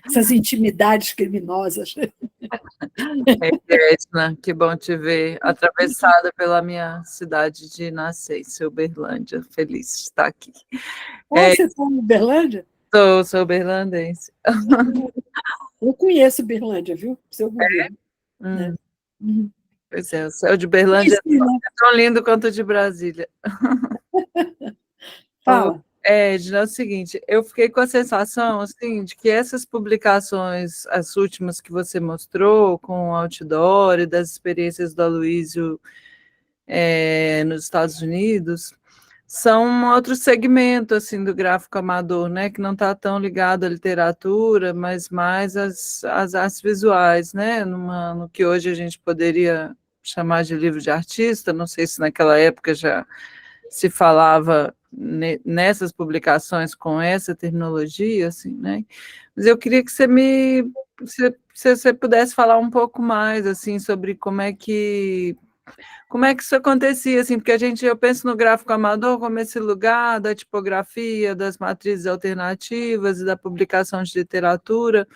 [SPEAKER 1] Essas intimidades criminosas.
[SPEAKER 6] Edna, que bom te ver, atravessada pela minha cidade de nascença, Uberlândia. Feliz de estar aqui.
[SPEAKER 1] Você está em Uberlândia?
[SPEAKER 6] Sou uberlandense.
[SPEAKER 1] Eu conheço Uberlândia, viu? Seu governo. Né?
[SPEAKER 6] Pois é, o céu de Uberlândia é tão lindo quanto o de Brasília.
[SPEAKER 1] Fala.
[SPEAKER 6] Edna, é o seguinte, eu fiquei com a sensação assim, de que essas publicações, as últimas que você mostrou, com o outdoor e das experiências do Aloysio nos Estados Unidos, são um outro segmento assim, do gráfico amador, né, que não está tão ligado à literatura, mas mais às artes visuais, né, no que hoje a gente poderia chamar de livro de artista, não sei se naquela época já se falava nessas publicações com essa terminologia, assim, né? Mas eu queria que se você pudesse falar um pouco mais, assim, sobre como é que isso acontecia, assim, porque eu penso no gráfico amador como esse lugar da tipografia, das matrizes alternativas e da publicação de literatura,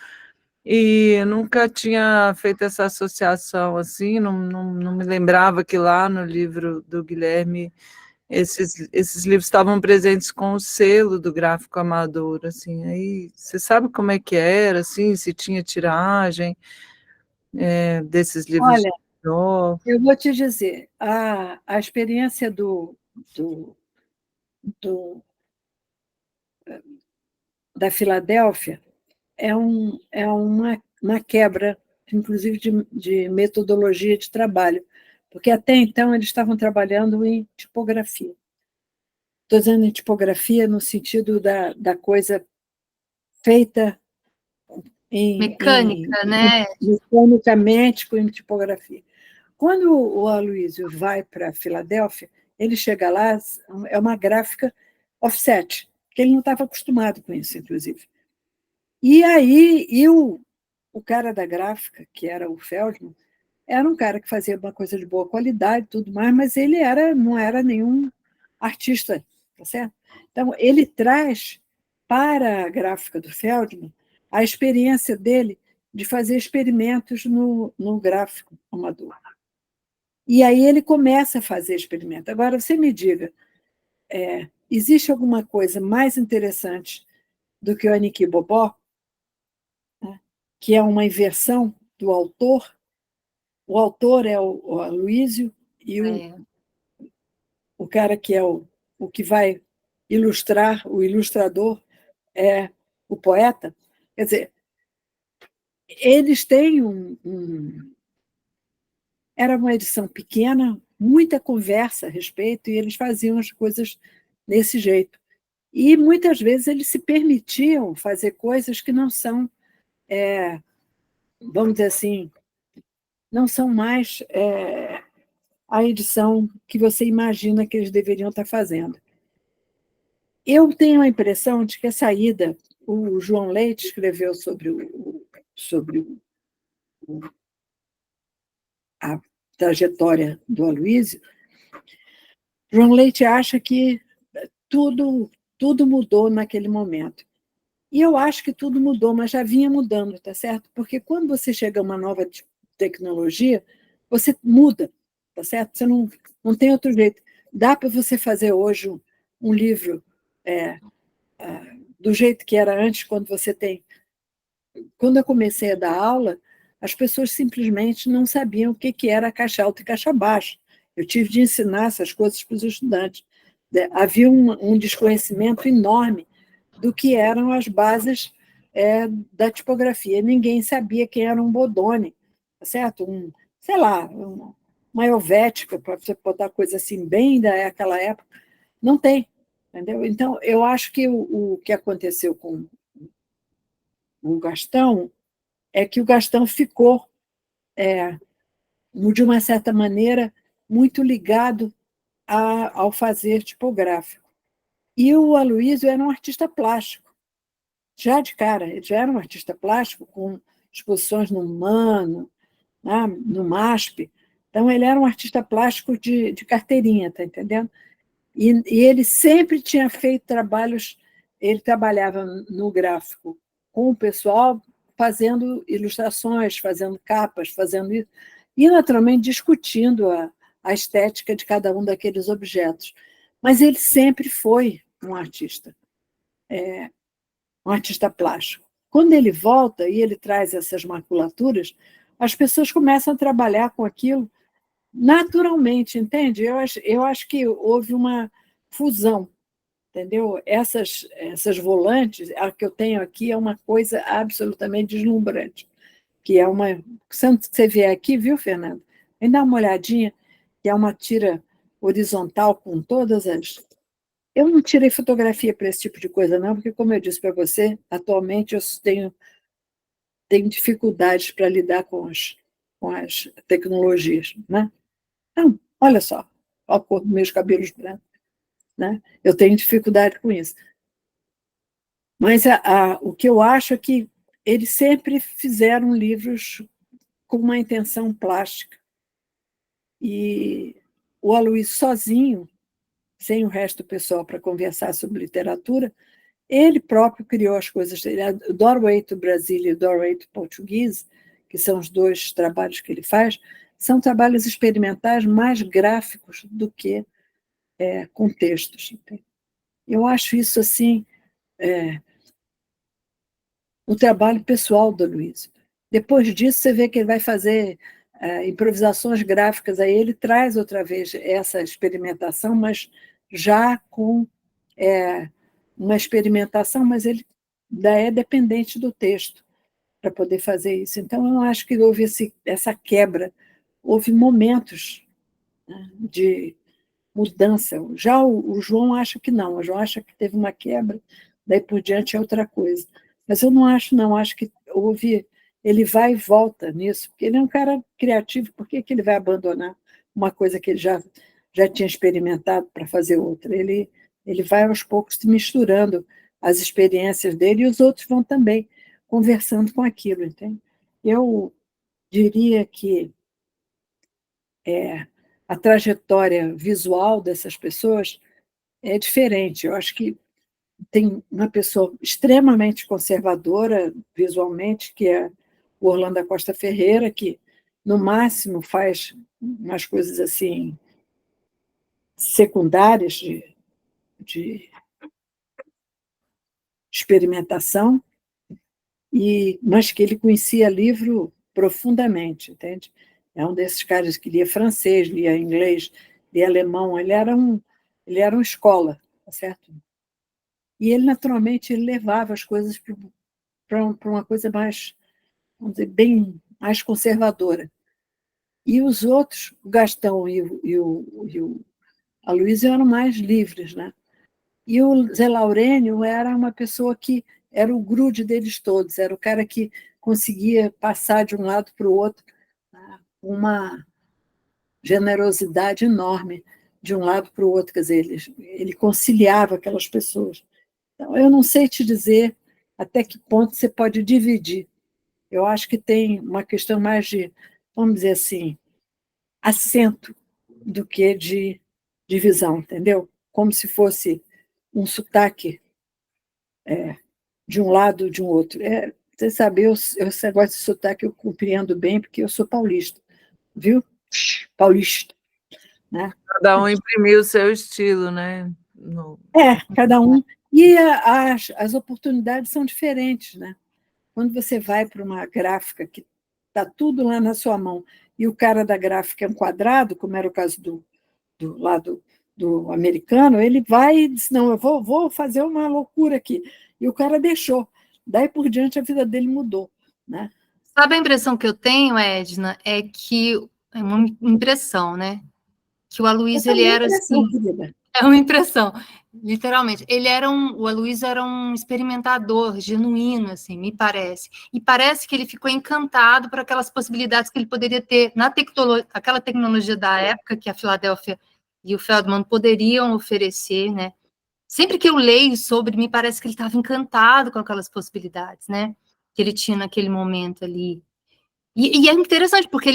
[SPEAKER 6] e nunca tinha feito essa associação, assim, não me lembrava que lá no livro do Guilherme esses livros estavam presentes com o selo do gráfico amador, assim, aí você sabe como é que era, assim, se tinha tiragem desses livros?
[SPEAKER 1] Olha, eu vou te dizer, a experiência da Filadélfia é uma quebra, inclusive, de metodologia de trabalho, porque até então eles estavam trabalhando em tipografia. Estou dizendo em tipografia no sentido da coisa feita
[SPEAKER 3] Mecânica, né?
[SPEAKER 1] mecanicamente com tipografia. Quando o Aloysio vai para Filadélfia, ele chega lá, é uma gráfica offset, que ele não estava acostumado com isso, inclusive. E aí, o cara da gráfica, que era o Feldman, era um cara que fazia uma coisa de boa qualidade, tudo mais, mas ele não era nenhum artista, tá certo? Então, ele traz para a gráfica do Feldman a experiência dele de fazer experimentos no gráfico amador. E aí ele começa a fazer experimento. Agora, você me diga, existe alguma coisa mais interessante do que o Aniki Bobó, né, que é uma inversão do autor? O autor é o Aloysio e o cara que é o que vai ilustrar, o ilustrador, é o poeta. Quer dizer, eles têm era uma edição pequena, muita conversa a respeito, e eles faziam as coisas desse jeito. E, muitas vezes, eles se permitiam fazer coisas que não são, vamos dizer assim, não são mais a edição que você imagina que eles deveriam estar fazendo. Eu tenho a impressão de que a saída, o João Leite escreveu sobre a trajetória do Aloysio. João Leite acha que tudo mudou naquele momento. E eu acho que tudo mudou, mas já vinha mudando, tá certo? Porque quando você chega a uma nova tecnologia, você muda, tá certo? Você não tem outro jeito. Dá para você fazer hoje um livro do jeito que era antes, quando você tem... Quando eu comecei a dar aula, as pessoas simplesmente não sabiam o que era caixa alta e caixa baixa. Eu tive de ensinar essas coisas para os estudantes. Havia um desconhecimento enorme do que eram as bases da tipografia. Ninguém sabia quem era um Bodoni, certo? Sei lá, uma helvética, para você botar coisa assim, bem daquela época. Não tem, entendeu? Então, eu acho que o que aconteceu com o Gastão é que o Gastão ficou, de uma certa maneira, muito ligado ao fazer tipográfico. E o Aloysio era um artista plástico, já de cara, ele já era um artista plástico, com exposições no MAN, né, no MASP. Então, ele era um artista plástico de carteirinha, está entendendo? E ele sempre tinha feito trabalhos, ele trabalhava no gráfico com o pessoal, fazendo ilustrações, fazendo capas, fazendo isso, e, naturalmente, discutindo a estética de cada um daqueles objetos. Mas ele sempre foi um artista plástico. Quando ele volta e ele traz essas maculaturas, as pessoas começam a trabalhar com aquilo naturalmente, entende? Eu acho que houve uma fusão, entendeu? Essas volantes, a que eu tenho aqui é uma coisa absolutamente deslumbrante, que é uma... Você vier aqui, viu, Fernando? Vem dar uma olhadinha, que é uma tira horizontal com todas as... Eu não tirei fotografia para esse tipo de coisa, não, porque, como eu disse para você, atualmente eu tenho dificuldades para lidar com as tecnologias, né? Então, olha só, a cor dos meus cabelos brancos, né? Eu tenho dificuldade com isso. Mas o que eu acho é que eles sempre fizeram livros com uma intenção plástica. E o Aloysio sozinho, sem o resto do pessoal para conversar sobre literatura, ele próprio criou as coisas dele. O Doorway to Brasília e o Doorway to Portuguese, que são os dois trabalhos que ele faz, são trabalhos experimentais mais gráficos do que com textos. Eu acho isso assim o trabalho pessoal do Aloysio. Depois disso, você vê que ele vai fazer improvisações gráficas, aí ele traz outra vez essa experimentação, mas já com uma experimentação, mas ele ainda é dependente do texto para poder fazer isso. Então, eu acho que houve essa quebra, houve momentos, né, de mudança. Já o João acha que não, o João acha que teve uma quebra, daí por diante é outra coisa. Mas eu não acho, não, acho que ele vai e volta nisso, porque ele é um cara criativo, por que ele vai abandonar uma coisa que ele já tinha experimentado para fazer outra? Ele vai aos poucos se misturando as experiências dele e os outros vão também conversando com aquilo, entende? Eu diria que a trajetória visual dessas pessoas é diferente. Eu acho que tem uma pessoa extremamente conservadora visualmente, que é o Orlando da Costa Ferreira, que, no máximo, faz umas coisas assim secundárias de experimentação, mas que ele conhecia livro profundamente, entende? É um desses caras que lia francês, lia inglês, lia alemão, ele era uma escola, tá certo? E ele, naturalmente, ele levava as coisas para uma coisa mais, vamos dizer, bem mais conservadora. E os outros, o Gastão e o Aloysio, eram mais livres, né? E o Zé Laurênio era uma pessoa que era o grude deles todos, era o cara que conseguia passar de um lado para o outro, né, uma generosidade enorme de um lado para o outro, quer dizer, ele conciliava aquelas pessoas. Então, eu não sei te dizer até que ponto você pode dividir. Eu acho que tem uma questão mais de, vamos dizer assim, acento do que de divisão, entendeu? Como se fosse um sotaque de um lado ou de um outro. Você sabe, esse negócio de sotaque eu compreendo bem, porque eu sou paulista, viu? Paulista, né?
[SPEAKER 7] Cada um imprimiu o seu estilo, né?
[SPEAKER 1] Cada um. E as oportunidades são diferentes, né? Quando você vai para uma gráfica que está tudo lá na sua mão e o cara da gráfica é um quadrado, como era o caso do lado do americano, ele vai e diz, não, eu vou fazer uma loucura aqui. E o cara deixou. Daí por diante a vida dele mudou, né?
[SPEAKER 3] Sabe a impressão que eu tenho, Edna, é que é uma impressão, né? Que o Aloysio, ele era assim,
[SPEAKER 1] querida.
[SPEAKER 3] é uma impressão, literalmente. O Aloysio era um experimentador genuíno, assim, me parece. E parece que ele ficou encantado por aquelas possibilidades que ele poderia ter na aquela tecnologia da época que a Filadélfia e o Feldman poderiam oferecer, né? Sempre que eu leio sobre, me parece que ele estava encantado com aquelas possibilidades, né? Que ele tinha naquele momento ali. E é interessante, porque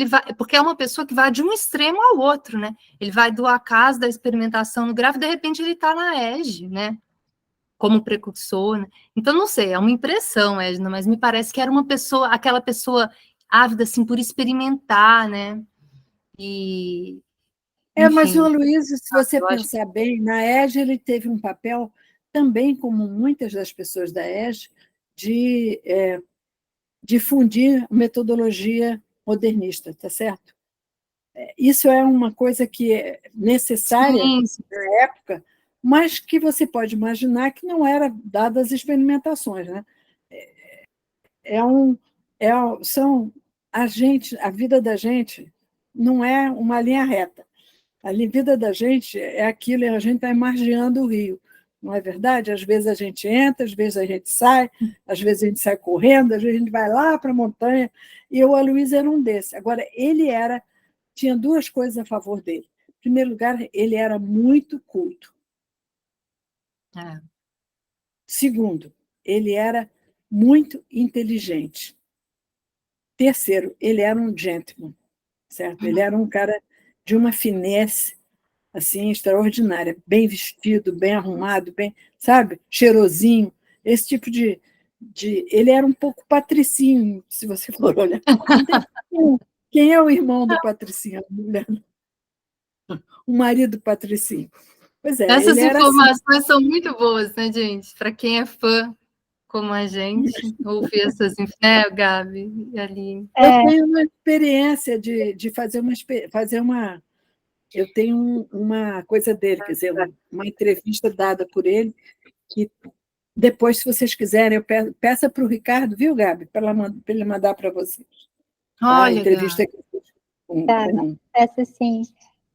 [SPEAKER 3] é uma pessoa que vai de um extremo ao outro, né? Ele vai do acaso da experimentação no gráfico, de repente ele está na EGE, né? Como precursor, né? Então, não sei, é uma impressão, Edna, mas me parece que era aquela pessoa ávida, assim, por experimentar, né? E,
[SPEAKER 1] Mas o
[SPEAKER 3] enfim,
[SPEAKER 1] Aloysio, se você
[SPEAKER 3] eu acho
[SPEAKER 1] pensar bem, na EGE ele teve um papel também, como muitas das pessoas da EGE, de difundir metodologia modernista, tá certo? Isso é uma coisa que é necessária
[SPEAKER 3] sim,
[SPEAKER 1] na época, mas que você pode imaginar que não era dada as experimentações, né? É um, são a vida da gente não é uma linha reta. A vida da gente é aquilo, a gente está margeando o rio, não é verdade? Às vezes a gente entra, às vezes a gente sai, às vezes a gente sai correndo, às vezes a gente vai lá para a montanha, e o Aloysio era um desses. Agora, tinha duas coisas a favor dele. Em primeiro lugar, ele era muito culto.
[SPEAKER 3] é.
[SPEAKER 1] Segundo, ele era muito inteligente. Terceiro, ele era um gentleman, certo? Ele era um cara de uma finesse assim extraordinária, bem vestido, bem arrumado, bem, sabe, cheirosinho, esse tipo ele era um pouco patricinho, se você for olhar. Quem é o irmão do patricinho? O marido do patricinho. Pois é,
[SPEAKER 3] Essas
[SPEAKER 1] ele era assim.
[SPEAKER 3] informações são muito boas, né, gente? Para quem é fã como a gente, ouvir essas, né, Gabi e Aline.
[SPEAKER 1] Eu tenho uma experiência de fazer uma. Eu tenho uma coisa dele, quer dizer, uma entrevista dada por ele, que depois, se vocês quiserem, eu peça para o Ricardo, viu, Gabi, para ele mandar para vocês. Tá? A
[SPEAKER 3] Olha,
[SPEAKER 1] entrevista
[SPEAKER 3] Gabi.
[SPEAKER 1] que eu fiz
[SPEAKER 2] Tá, essa sim.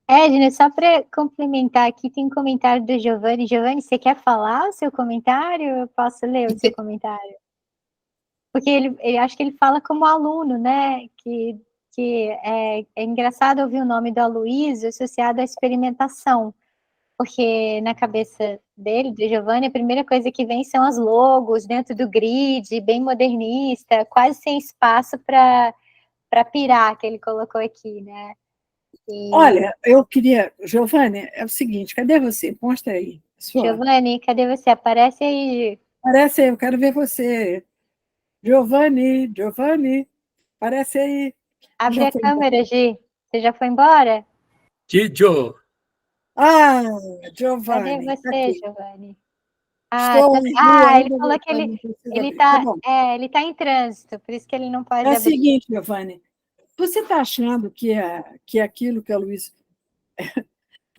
[SPEAKER 2] Edna, só para complementar aqui, tem um comentário do Giovanni. Giovanni, você quer falar o seu comentário? Eu posso ler o seu comentário? Porque ele acho que ele fala como aluno, né? Que é engraçado ouvir o nome do Aloysio associado à experimentação, porque na cabeça dele, do Giovanni, a primeira coisa que vem são as logos dentro do grid, bem modernista, quase sem espaço para pirar, que ele colocou aqui, né?
[SPEAKER 1] Olha, eu queria... Giovanni, é o seguinte, cadê você? Mostra aí.
[SPEAKER 2] Giovanni, cadê você? Aparece aí.
[SPEAKER 1] Aparece aí, eu quero ver você. Giovanni, aparece aí.
[SPEAKER 2] Abre a câmera, Gi. Você já foi embora?
[SPEAKER 4] Tidio.
[SPEAKER 1] Giovanni.
[SPEAKER 2] Cadê você, Giovanni?
[SPEAKER 1] Estou em rua,
[SPEAKER 2] ele falou que ele tá em trânsito, por isso que ele não pode abrir.
[SPEAKER 1] É o seguinte, Giovanni, você está achando que aquilo que a Luiz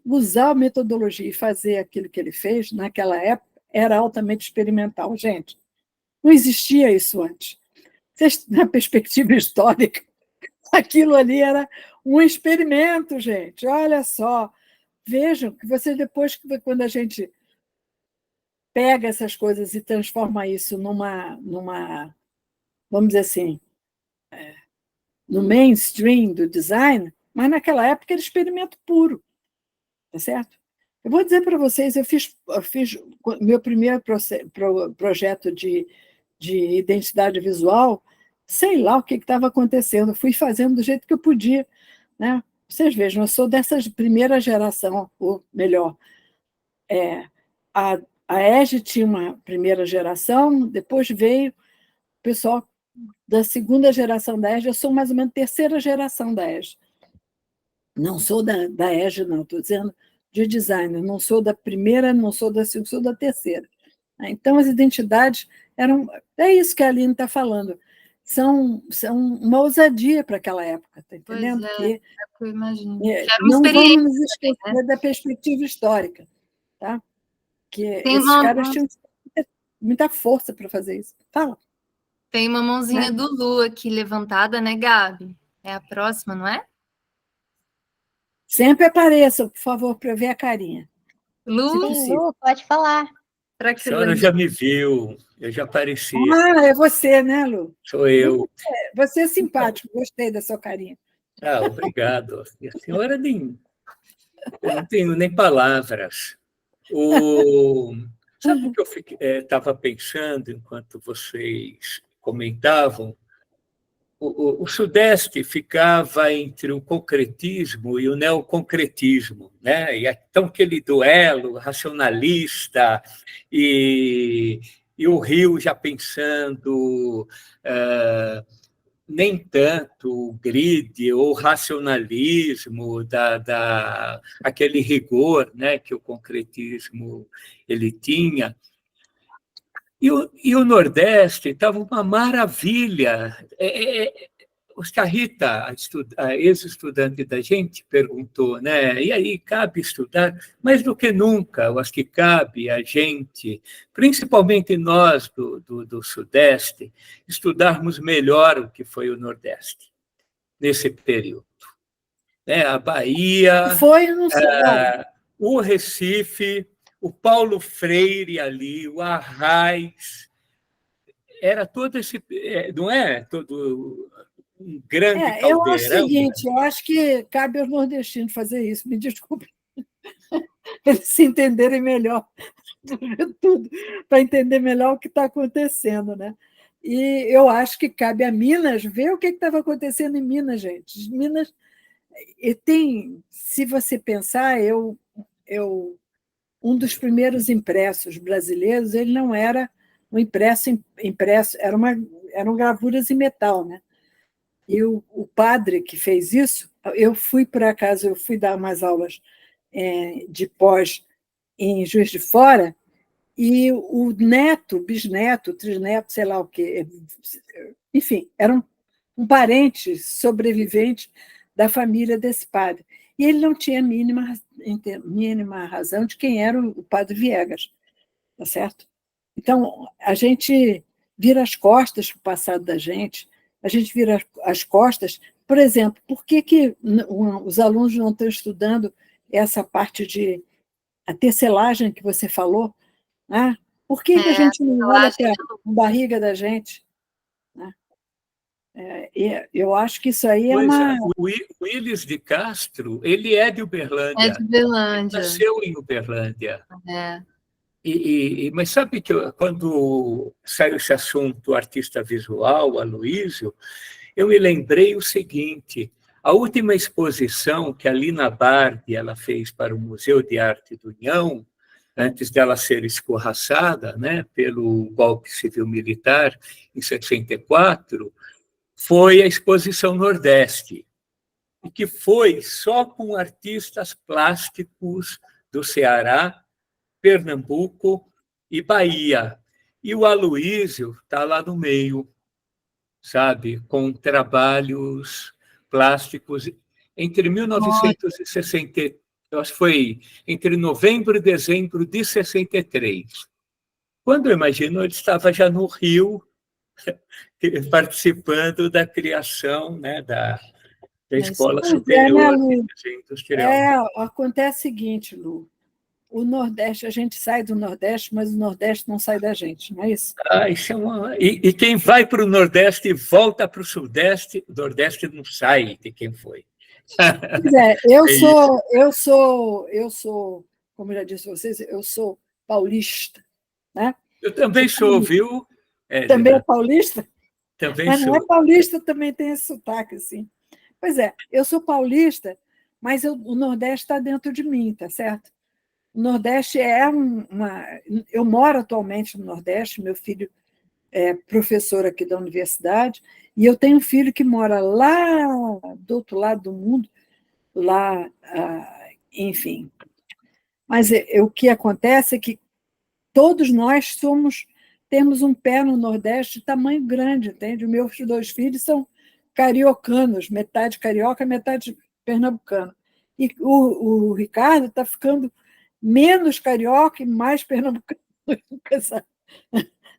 [SPEAKER 1] usar a metodologia e fazer aquilo que ele fez naquela época era altamente experimental, gente? Não existia isso antes. Na perspectiva histórica, aquilo ali era um experimento, gente. Olha só, vejam que vocês depois, quando a gente pega essas coisas e transforma isso vamos dizer assim, no mainstream do design, mas naquela época era experimento puro, tá certo? Eu vou dizer para vocês, eu fiz meu primeiro projeto de identidade visual, sei lá o que estava acontecendo, fui fazendo do jeito que eu podia, né? Vocês vejam, eu sou dessa primeira geração, ou melhor, a EGE tinha uma primeira geração, depois veio o pessoal da segunda geração da EGE, eu sou mais ou menos terceira geração da EGE. Não sou da EGE, não, estou dizendo de design, não sou da primeira, não sou da segunda, sou da terceira. Então, as identidades eram... É isso que a Aline está falando. São uma ousadia para aquela época, está entendendo?
[SPEAKER 3] Pois
[SPEAKER 1] que
[SPEAKER 3] eu imagino.
[SPEAKER 1] Não vamos nos esquecer, né, da perspectiva histórica, tá? Que esses caras tinham muita força para fazer isso. Fala.
[SPEAKER 3] Tem uma mãozinha do Lu aqui levantada, né, Gabi? É a próxima, não é?
[SPEAKER 1] Sempre apareçam, por favor, para eu ver a carinha.
[SPEAKER 3] Lu,
[SPEAKER 1] Se
[SPEAKER 2] Sim,
[SPEAKER 1] possível.
[SPEAKER 2] Lu, pode falar.
[SPEAKER 3] será
[SPEAKER 4] A
[SPEAKER 3] que
[SPEAKER 4] senhora já me viu, eu já apareci,
[SPEAKER 1] É você, né, Lu?
[SPEAKER 4] sou eu.
[SPEAKER 1] Você é simpático, gostei da sua carinha.
[SPEAKER 4] Ah, obrigado. A senhora nem. Eu não tenho nem palavras. Sabe o que eu estava pensando enquanto vocês comentavam? O Sudeste ficava entre o concretismo e o neoconcretismo, né? E então aquele duelo racionalista e o Rio já pensando nem tanto o grid ou racionalismo aquele rigor, né, que o concretismo ele tinha. E o Nordeste estava uma maravilha. A Rita, a ex-estudante da gente, perguntou, né? E aí, cabe estudar? Mais do que nunca, eu acho que cabe a gente, principalmente nós do Sudeste, estudarmos melhor o que foi o Nordeste nesse período. Né? A Bahia,
[SPEAKER 1] Foi, não sei.
[SPEAKER 4] o Recife, o Paulo Freire ali, o Arraiz, era todo esse, não é? Todo um grande
[SPEAKER 1] Eu acho o
[SPEAKER 4] caldeirão.
[SPEAKER 1] seguinte, eu acho que cabe aos nordestinos fazer isso, me desculpe, eles se entenderem melhor, tudo, para entender melhor o que está acontecendo, né? E eu acho que cabe a Minas ver o que estava acontecendo em Minas, gente. Minas, e tem, se você pensar, um dos primeiros impressos brasileiros, ele não era um impresso, eram gravuras em metal, né? E o padre que fez isso, eu fui, por acaso, eu fui dar umas aulas de pós em Juiz de Fora, e o neto, bisneto, trisneto, sei lá o quê, enfim, era um parente sobrevivente da família desse padre. E ele não tinha mínima razão de quem era o padre Viegas, tá certo? Então, a gente vira as costas para o passado da gente, a gente vira as costas. Por exemplo, por que os alunos não estão estudando essa parte de a tecelagem que você falou? Né? Por que a gente não olha para a barriga da gente? Né? Eu acho que isso aí é uma...
[SPEAKER 4] O Willis de Castro, ele é de Uberlândia.
[SPEAKER 3] É de Uberlândia.
[SPEAKER 4] Ele nasceu em Uberlândia.
[SPEAKER 3] É.
[SPEAKER 4] Mas sabe que quando saiu esse assunto artista visual, Aloysio, eu me lembrei o seguinte: a última exposição que a Lina Bardi ela fez para o Museu de Arte do União, antes dela ser escorraçada, né, pelo golpe civil-militar em 64, foi a Exposição Nordeste, e que foi só com artistas plásticos do Ceará, Pernambuco e Bahia. E o Aloysio está lá no meio, sabe, com trabalhos plásticos entre 1960, eu acho que foi entre novembro e dezembro de 63. Quando eu imagino, ele estava já no Rio, participando da criação, né, da Escola Superior de Desenho Industrial.
[SPEAKER 1] Acontece o seguinte, Lu, o Nordeste, a gente sai do Nordeste, mas o Nordeste não sai da gente, não é isso?
[SPEAKER 4] Isso e quem vai para o Nordeste e volta para o Sudeste, o Nordeste não sai de quem foi.
[SPEAKER 1] Pois eu sou, como eu já disse a vocês, eu sou paulista, né?
[SPEAKER 4] Eu também sou, viu?
[SPEAKER 1] Também é paulista?
[SPEAKER 4] Também
[SPEAKER 1] Mas não
[SPEAKER 4] sou.
[SPEAKER 1] é paulista, também tem esse sotaque, assim. Pois é, eu sou paulista, mas o Nordeste está dentro de mim, tá certo? O Nordeste é uma... Eu moro atualmente no Nordeste, meu filho é professor aqui da universidade, e eu tenho um filho que mora lá do outro lado do mundo, lá, enfim. Mas o que acontece é que todos nós temos um pé no Nordeste de tamanho grande, entende? Os meus 2 filhos são cariocanos, metade carioca, metade pernambucano. E o Ricardo está ficando menos carioca e mais pernambucano.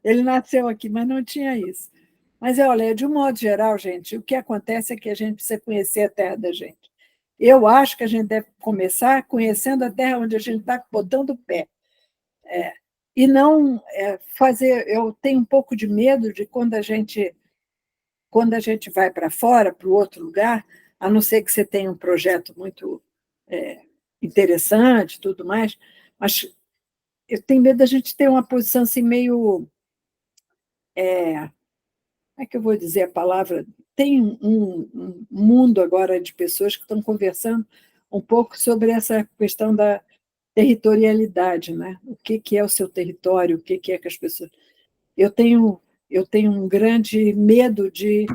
[SPEAKER 1] Ele nasceu aqui, mas não tinha isso. Mas, olha, de um modo geral, gente, o que acontece é que a gente precisa conhecer a terra da gente. Eu acho que a gente deve começar conhecendo a terra onde a gente está botando o pé. E não fazer... Eu tenho um pouco de medo de quando a gente vai para fora, para o outro lugar, a não ser que você tenha um projeto muito interessante, tudo mais, mas eu tenho medo da gente ter uma posição assim meio... como é que eu vou dizer a palavra? Tem um mundo agora de pessoas que estão conversando um pouco sobre essa questão da territorialidade, né? O que é o seu território, o que é que as pessoas... Eu tenho um grande medo de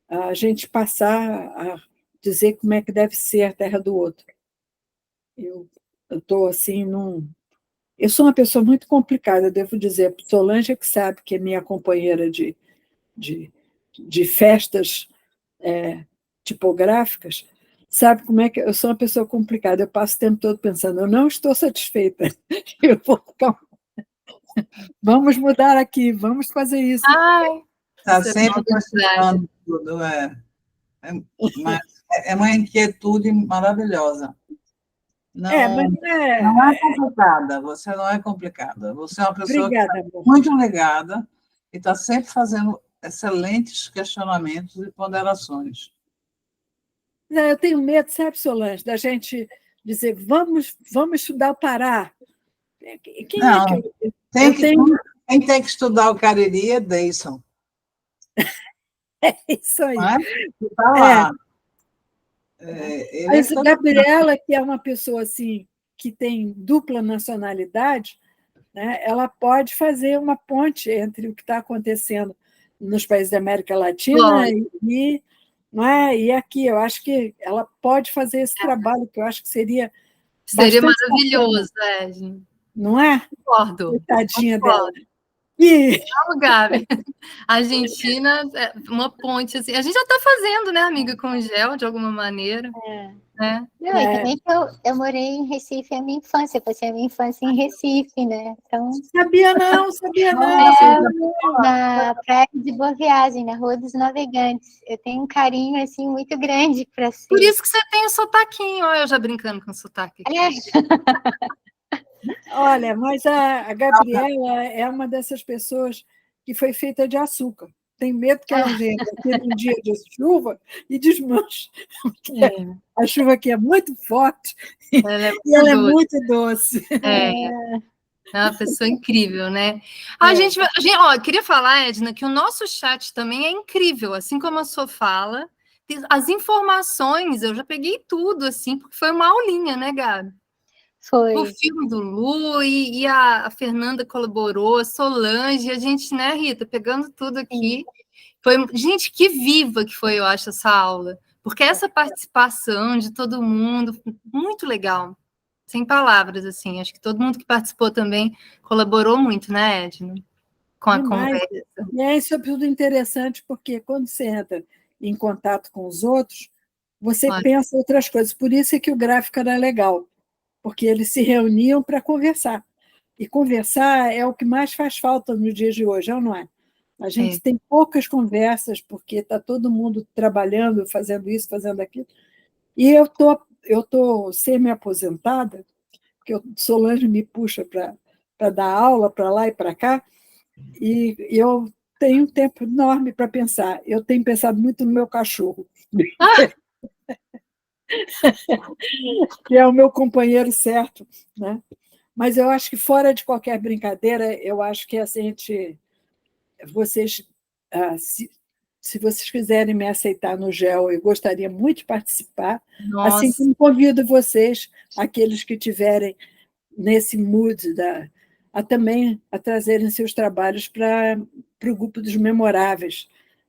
[SPEAKER 1] a gente passar a dizer como é que deve ser a terra do outro. Eu estou assim Eu sou uma pessoa muito complicada, devo dizer. Solange é que sabe, que é minha companheira de festas tipográficas, sabe como é que eu sou uma pessoa complicada. Eu passo o tempo todo pensando, eu não estou satisfeita. Eu vou ficar... Vamos mudar aqui, vamos fazer isso.
[SPEAKER 3] Ai,
[SPEAKER 6] Está
[SPEAKER 3] isso é
[SPEAKER 6] sempre
[SPEAKER 3] bom de verdade.
[SPEAKER 6] questionando tudo. Mas é uma inquietude maravilhosa. Não,
[SPEAKER 1] Mas
[SPEAKER 6] não é complicada, você não é complicada. Você é uma pessoa que
[SPEAKER 1] obrigada,
[SPEAKER 6] é
[SPEAKER 1] amor.
[SPEAKER 6] muito ligada e está sempre fazendo excelentes questionamentos e ponderações.
[SPEAKER 1] Eu tenho medo, sabe, Solange, da gente dizer, vamos estudar o Pará. Quem é
[SPEAKER 6] Não,
[SPEAKER 1] que eu
[SPEAKER 6] quem tem que estudar o Cariri é Deison,
[SPEAKER 1] Isso aí.
[SPEAKER 6] não é? Está lá. Ele
[SPEAKER 1] Mas
[SPEAKER 6] é
[SPEAKER 1] Gabriela, que é uma pessoa assim, que tem dupla nacionalidade, né, ela pode fazer uma ponte entre o que está acontecendo nos países da América Latina não é? E aqui. Eu acho que ela pode fazer esse trabalho, que eu acho que seria bastante
[SPEAKER 3] maravilhoso,
[SPEAKER 1] bacana,
[SPEAKER 3] Edna.
[SPEAKER 1] não é?
[SPEAKER 3] Concordo.
[SPEAKER 1] Coitadinha
[SPEAKER 3] Concordo.
[SPEAKER 1] dela. E
[SPEAKER 3] Gabi. A Argentina é uma ponte, assim. A gente já está fazendo, né, amiga, com gel, de alguma maneira. Né?
[SPEAKER 2] Não, e também que eu morei em Recife a minha infância, passei a minha infância em Recife, né? Então,
[SPEAKER 1] sabia não.
[SPEAKER 2] na Praia de Boa Viagem, na Rua dos Navegantes. Eu tenho um carinho, assim, muito grande para ser.
[SPEAKER 3] Por isso que você tem o sotaquinho, olha eu já brincando com o sotaque aqui.
[SPEAKER 1] Olha, mas a Gabriela é uma dessas pessoas que foi feita de açúcar. Tem medo que ela venha aqui num dia de chuva e desmanche. A chuva aqui é muito forte e ela é muito doce.
[SPEAKER 3] É uma pessoa incrível, né? Ó, eu queria falar, Edna, que o nosso chat também é incrível, assim como a sua fala. As informações, eu já peguei tudo, assim, porque foi uma aulinha, né, Gabi?
[SPEAKER 2] Foi.
[SPEAKER 3] O filme do Lu e a Fernanda colaborou, a Solange, a gente, né, Rita, pegando tudo aqui. Gente, que viva que foi, eu acho, essa aula. Porque essa participação de todo mundo, muito legal. Sem palavras, assim. Acho que todo mundo que participou também colaborou muito, né, Edna? Com a conversa.
[SPEAKER 1] E isso é tudo interessante, porque quando você entra em contato com os outros, você pensa outras coisas. Por isso é que o gráfico era legal, porque eles se reuniam para conversar. E conversar é o que mais faz falta nos dias de hoje, não é? A gente tem poucas conversas, porque está todo mundo trabalhando, fazendo isso, fazendo aquilo. E eu tô semi-aposentada, porque Solange me puxa para dar aula para lá e para cá, e eu tenho um tempo enorme para pensar. Eu tenho pensado muito no meu cachorro, que é o meu companheiro certo, né? Mas eu acho que, fora de qualquer brincadeira, eu acho que vocês, se vocês quiserem me aceitar no GEL, eu gostaria muito de participar.
[SPEAKER 3] Nossa.
[SPEAKER 1] Assim como convido vocês, aqueles que tiverem nesse mood, também a trazerem seus trabalhos para o grupo dos memoráveis,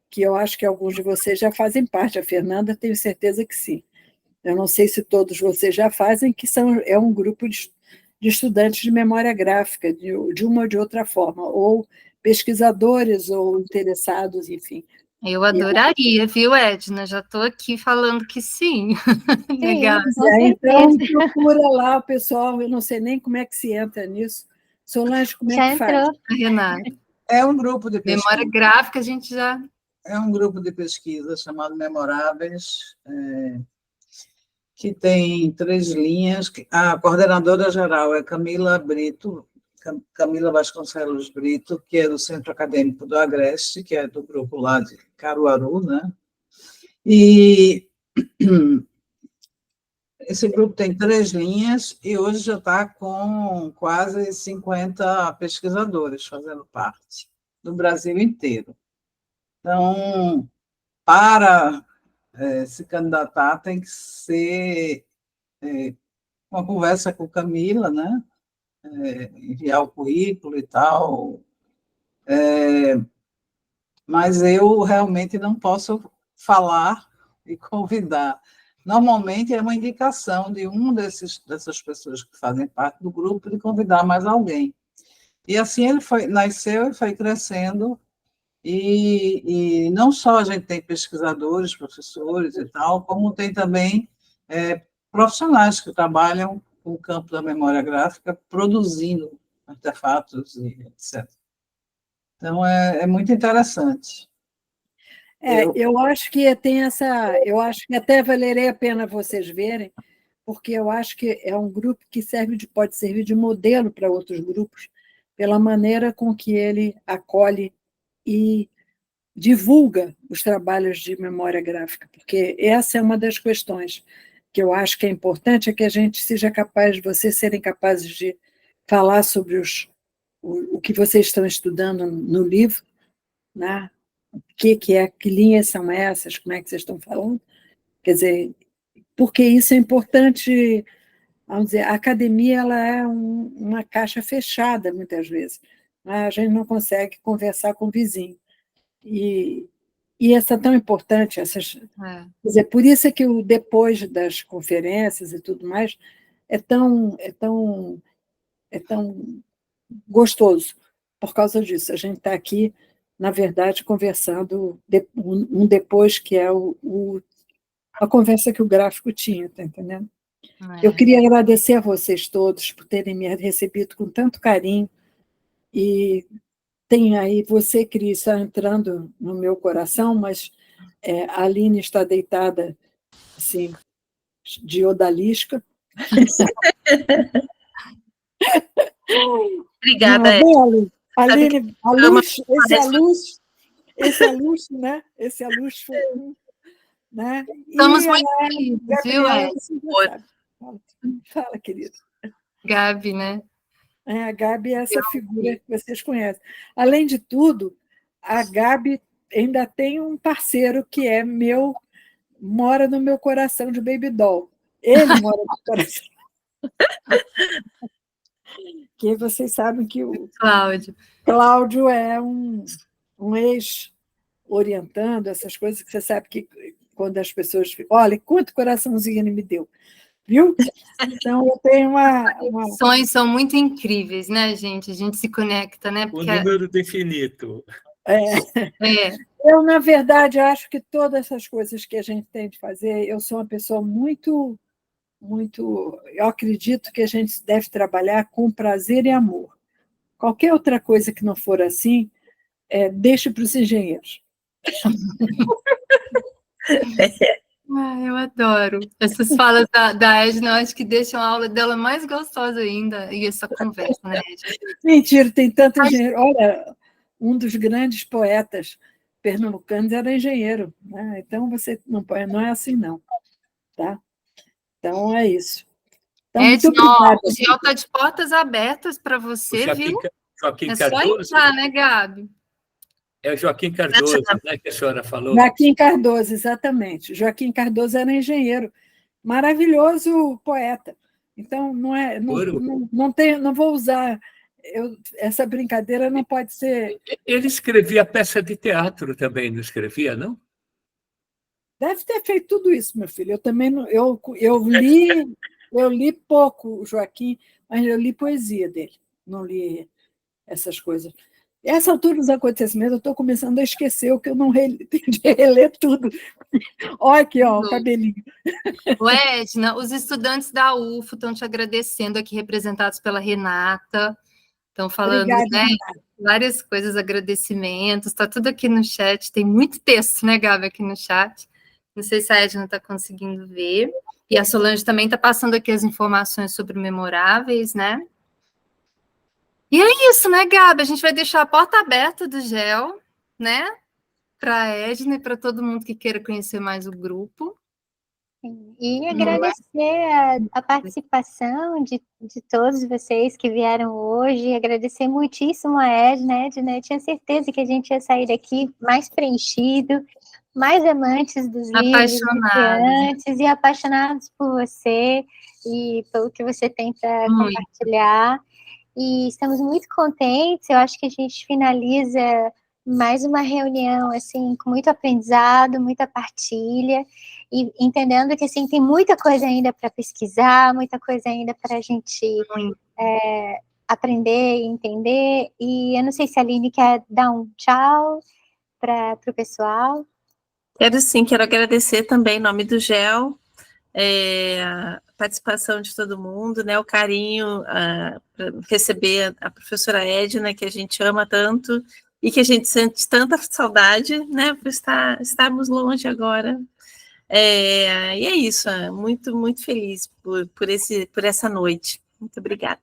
[SPEAKER 1] que eu acho que alguns de vocês já fazem parte. A Fernanda, tenho certeza que sim. Eu não sei se todos vocês já fazem, que é um grupo de estudantes de memória gráfica, de uma ou de outra forma, ou pesquisadores ou interessados, enfim.
[SPEAKER 3] Eu adoraria, viu, Edna? Já estou aqui falando que sim. Legal.
[SPEAKER 1] Então, procura lá o pessoal, eu não sei nem como é que se entra nisso. Solange, como é que faz?
[SPEAKER 3] Renata.
[SPEAKER 6] É um grupo de pesquisa.
[SPEAKER 3] Memória gráfica, a gente já...
[SPEAKER 6] É um grupo de pesquisa chamado Memoráveis. que tem 3 linhas. A coordenadora geral é Camila Brito, Camila Vasconcelos Brito, que é do Centro Acadêmico do Agreste, que é do grupo lá de Caruaru, né? E esse grupo tem 3 linhas e hoje já está com quase 50 pesquisadores fazendo parte, do Brasil inteiro. Então, para se candidatar, tem que ser uma conversa com Camila, né? Enviar o currículo e tal. Mas eu realmente não posso falar e convidar. Normalmente é uma indicação de dessas pessoas que fazem parte do grupo de convidar mais alguém. E assim ele nasceu e foi crescendo, e não só a gente tem pesquisadores, professores e tal, como tem também profissionais que trabalham com o campo da memória gráfica, produzindo artefatos e etc. Então, é muito interessante.
[SPEAKER 1] Eu acho que tem eu acho que até valeria a pena vocês verem, porque eu acho que é um grupo que pode servir de modelo para outros grupos, pela maneira com que ele acolhe e divulga os trabalhos de memória gráfica, porque essa é uma das questões que eu acho que é importante, é que a gente seja capaz, vocês serem capazes de falar sobre o que vocês estão estudando no livro, né? Que linhas são essas, como é que vocês estão falando, quer dizer, porque isso é importante. Vamos dizer, a academia ela é uma caixa fechada, muitas vezes, né? A gente não consegue conversar com o vizinho, e essa é tão importante, quer dizer, por isso é que depois das conferências e tudo mais, é tão gostoso, por causa disso. A gente está aqui, na verdade, conversando depois que é a conversa que o gráfico tinha, está entendendo? Eu queria agradecer a vocês todos por terem me recebido com tanto carinho, e tem aí você, Cris, está entrando no meu coração, mas a Aline está deitada assim, de odalisca.
[SPEAKER 7] Obrigada,
[SPEAKER 1] Aline, a luz, esse é a luz, né? Esse é a luz feminina, né?
[SPEAKER 3] Estamos muito felizes, viu,
[SPEAKER 1] Ed? Fala, querida.
[SPEAKER 3] Gabi, né?
[SPEAKER 1] A Gabi é essa figura que vocês conhecem. Além de tudo, a Gabi ainda tem um parceiro que mora no meu coração de baby doll. Ele mora no coração. Que vocês sabem que o Cláudio é um ex-orientando, essas coisas que você sabe que quando as pessoas ficam, olha, quanto coraçãozinho ele me deu, viu? Então, eu tenho uma...
[SPEAKER 3] Sonhos são muito incríveis, né, gente? A gente se conecta, né?
[SPEAKER 4] Porque... O número infinito.
[SPEAKER 1] Eu, na verdade, acho que todas essas coisas que a gente tem de fazer, eu sou uma pessoa muito... Eu acredito que a gente deve trabalhar com prazer e amor. Qualquer outra coisa que não for assim, deixe para os engenheiros.
[SPEAKER 3] Eu adoro. Essas falas da Edna, eu acho que deixam a aula dela mais gostosa ainda, e essa conversa, né, Edna?
[SPEAKER 1] Mentira, tem tanto engenheiro. Olha, um dos grandes poetas pernambucanos era engenheiro, né? Então, você não é assim, não. Tá? Então, é isso. Então, muito obrigada.
[SPEAKER 3] O Giel está de portas abertas para você, viu?
[SPEAKER 4] Joaquim Cardoso.
[SPEAKER 3] Só entrar, né, Gabi?
[SPEAKER 4] É o Joaquim Cardoso, né, que a senhora falou.
[SPEAKER 1] Joaquim Cardoso, exatamente. Joaquim Cardoso era engenheiro, maravilhoso poeta. Então, não vou usar... essa brincadeira não pode ser...
[SPEAKER 4] Ele escrevia peça de teatro também, não escrevia, não?
[SPEAKER 1] Deve ter feito tudo isso, meu filho. Eu também não, eu li pouco o Joaquim, mas eu li poesia dele, não li essas coisas. Essa altura dos acontecimentos, eu estou começando a esquecer o que eu não tenho de reler tudo. Olha aqui, ó, o cabelinho.
[SPEAKER 3] Edna, os estudantes da UFO estão te agradecendo aqui, representados pela Renata. Estão falando, obrigada, né, várias coisas, agradecimentos, está tudo aqui no chat. Tem muito texto, né, Gabi, aqui no chat. Não sei se a Edna está conseguindo ver. E a Solange também está passando aqui as informações sobre memoráveis, né? E é isso, né, Gabi? A gente vai deixar a porta aberta do GEL, né? Para a Edna e para todo mundo que queira conhecer mais o grupo.
[SPEAKER 2] E agradecer a participação de todos vocês que vieram hoje, agradecer muitíssimo a Edna. Edna, eu tinha certeza que a gente ia sair daqui mais preenchido, mais amantes dos livros do que antes, e apaixonados por você e pelo que você tem para compartilhar. E estamos muito contentes, eu acho que a gente finaliza mais uma reunião, assim, com muito aprendizado, muita partilha, e entendendo que, assim, tem muita coisa ainda para pesquisar, muita coisa ainda para a gente aprender e entender, e eu não sei se a Aline quer dar um tchau para o pessoal.
[SPEAKER 5] Quero sim, quero agradecer também em nome do GEL, a participação de todo mundo, né, o carinho, para receber a professora Edna, que a gente ama tanto, e que a gente sente tanta saudade, né, por estarmos longe agora. E é isso, muito, muito feliz por essa noite. Muito obrigada.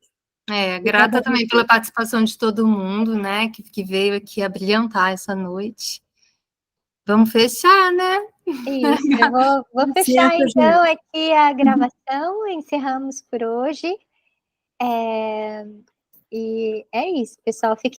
[SPEAKER 3] Grata também pela participação de todo mundo, né, que veio aqui a brilhantar essa noite. Vamos fechar, né?
[SPEAKER 2] Isso, eu vou fechar então aqui a gravação, encerramos por hoje. E é isso, pessoal, fiquem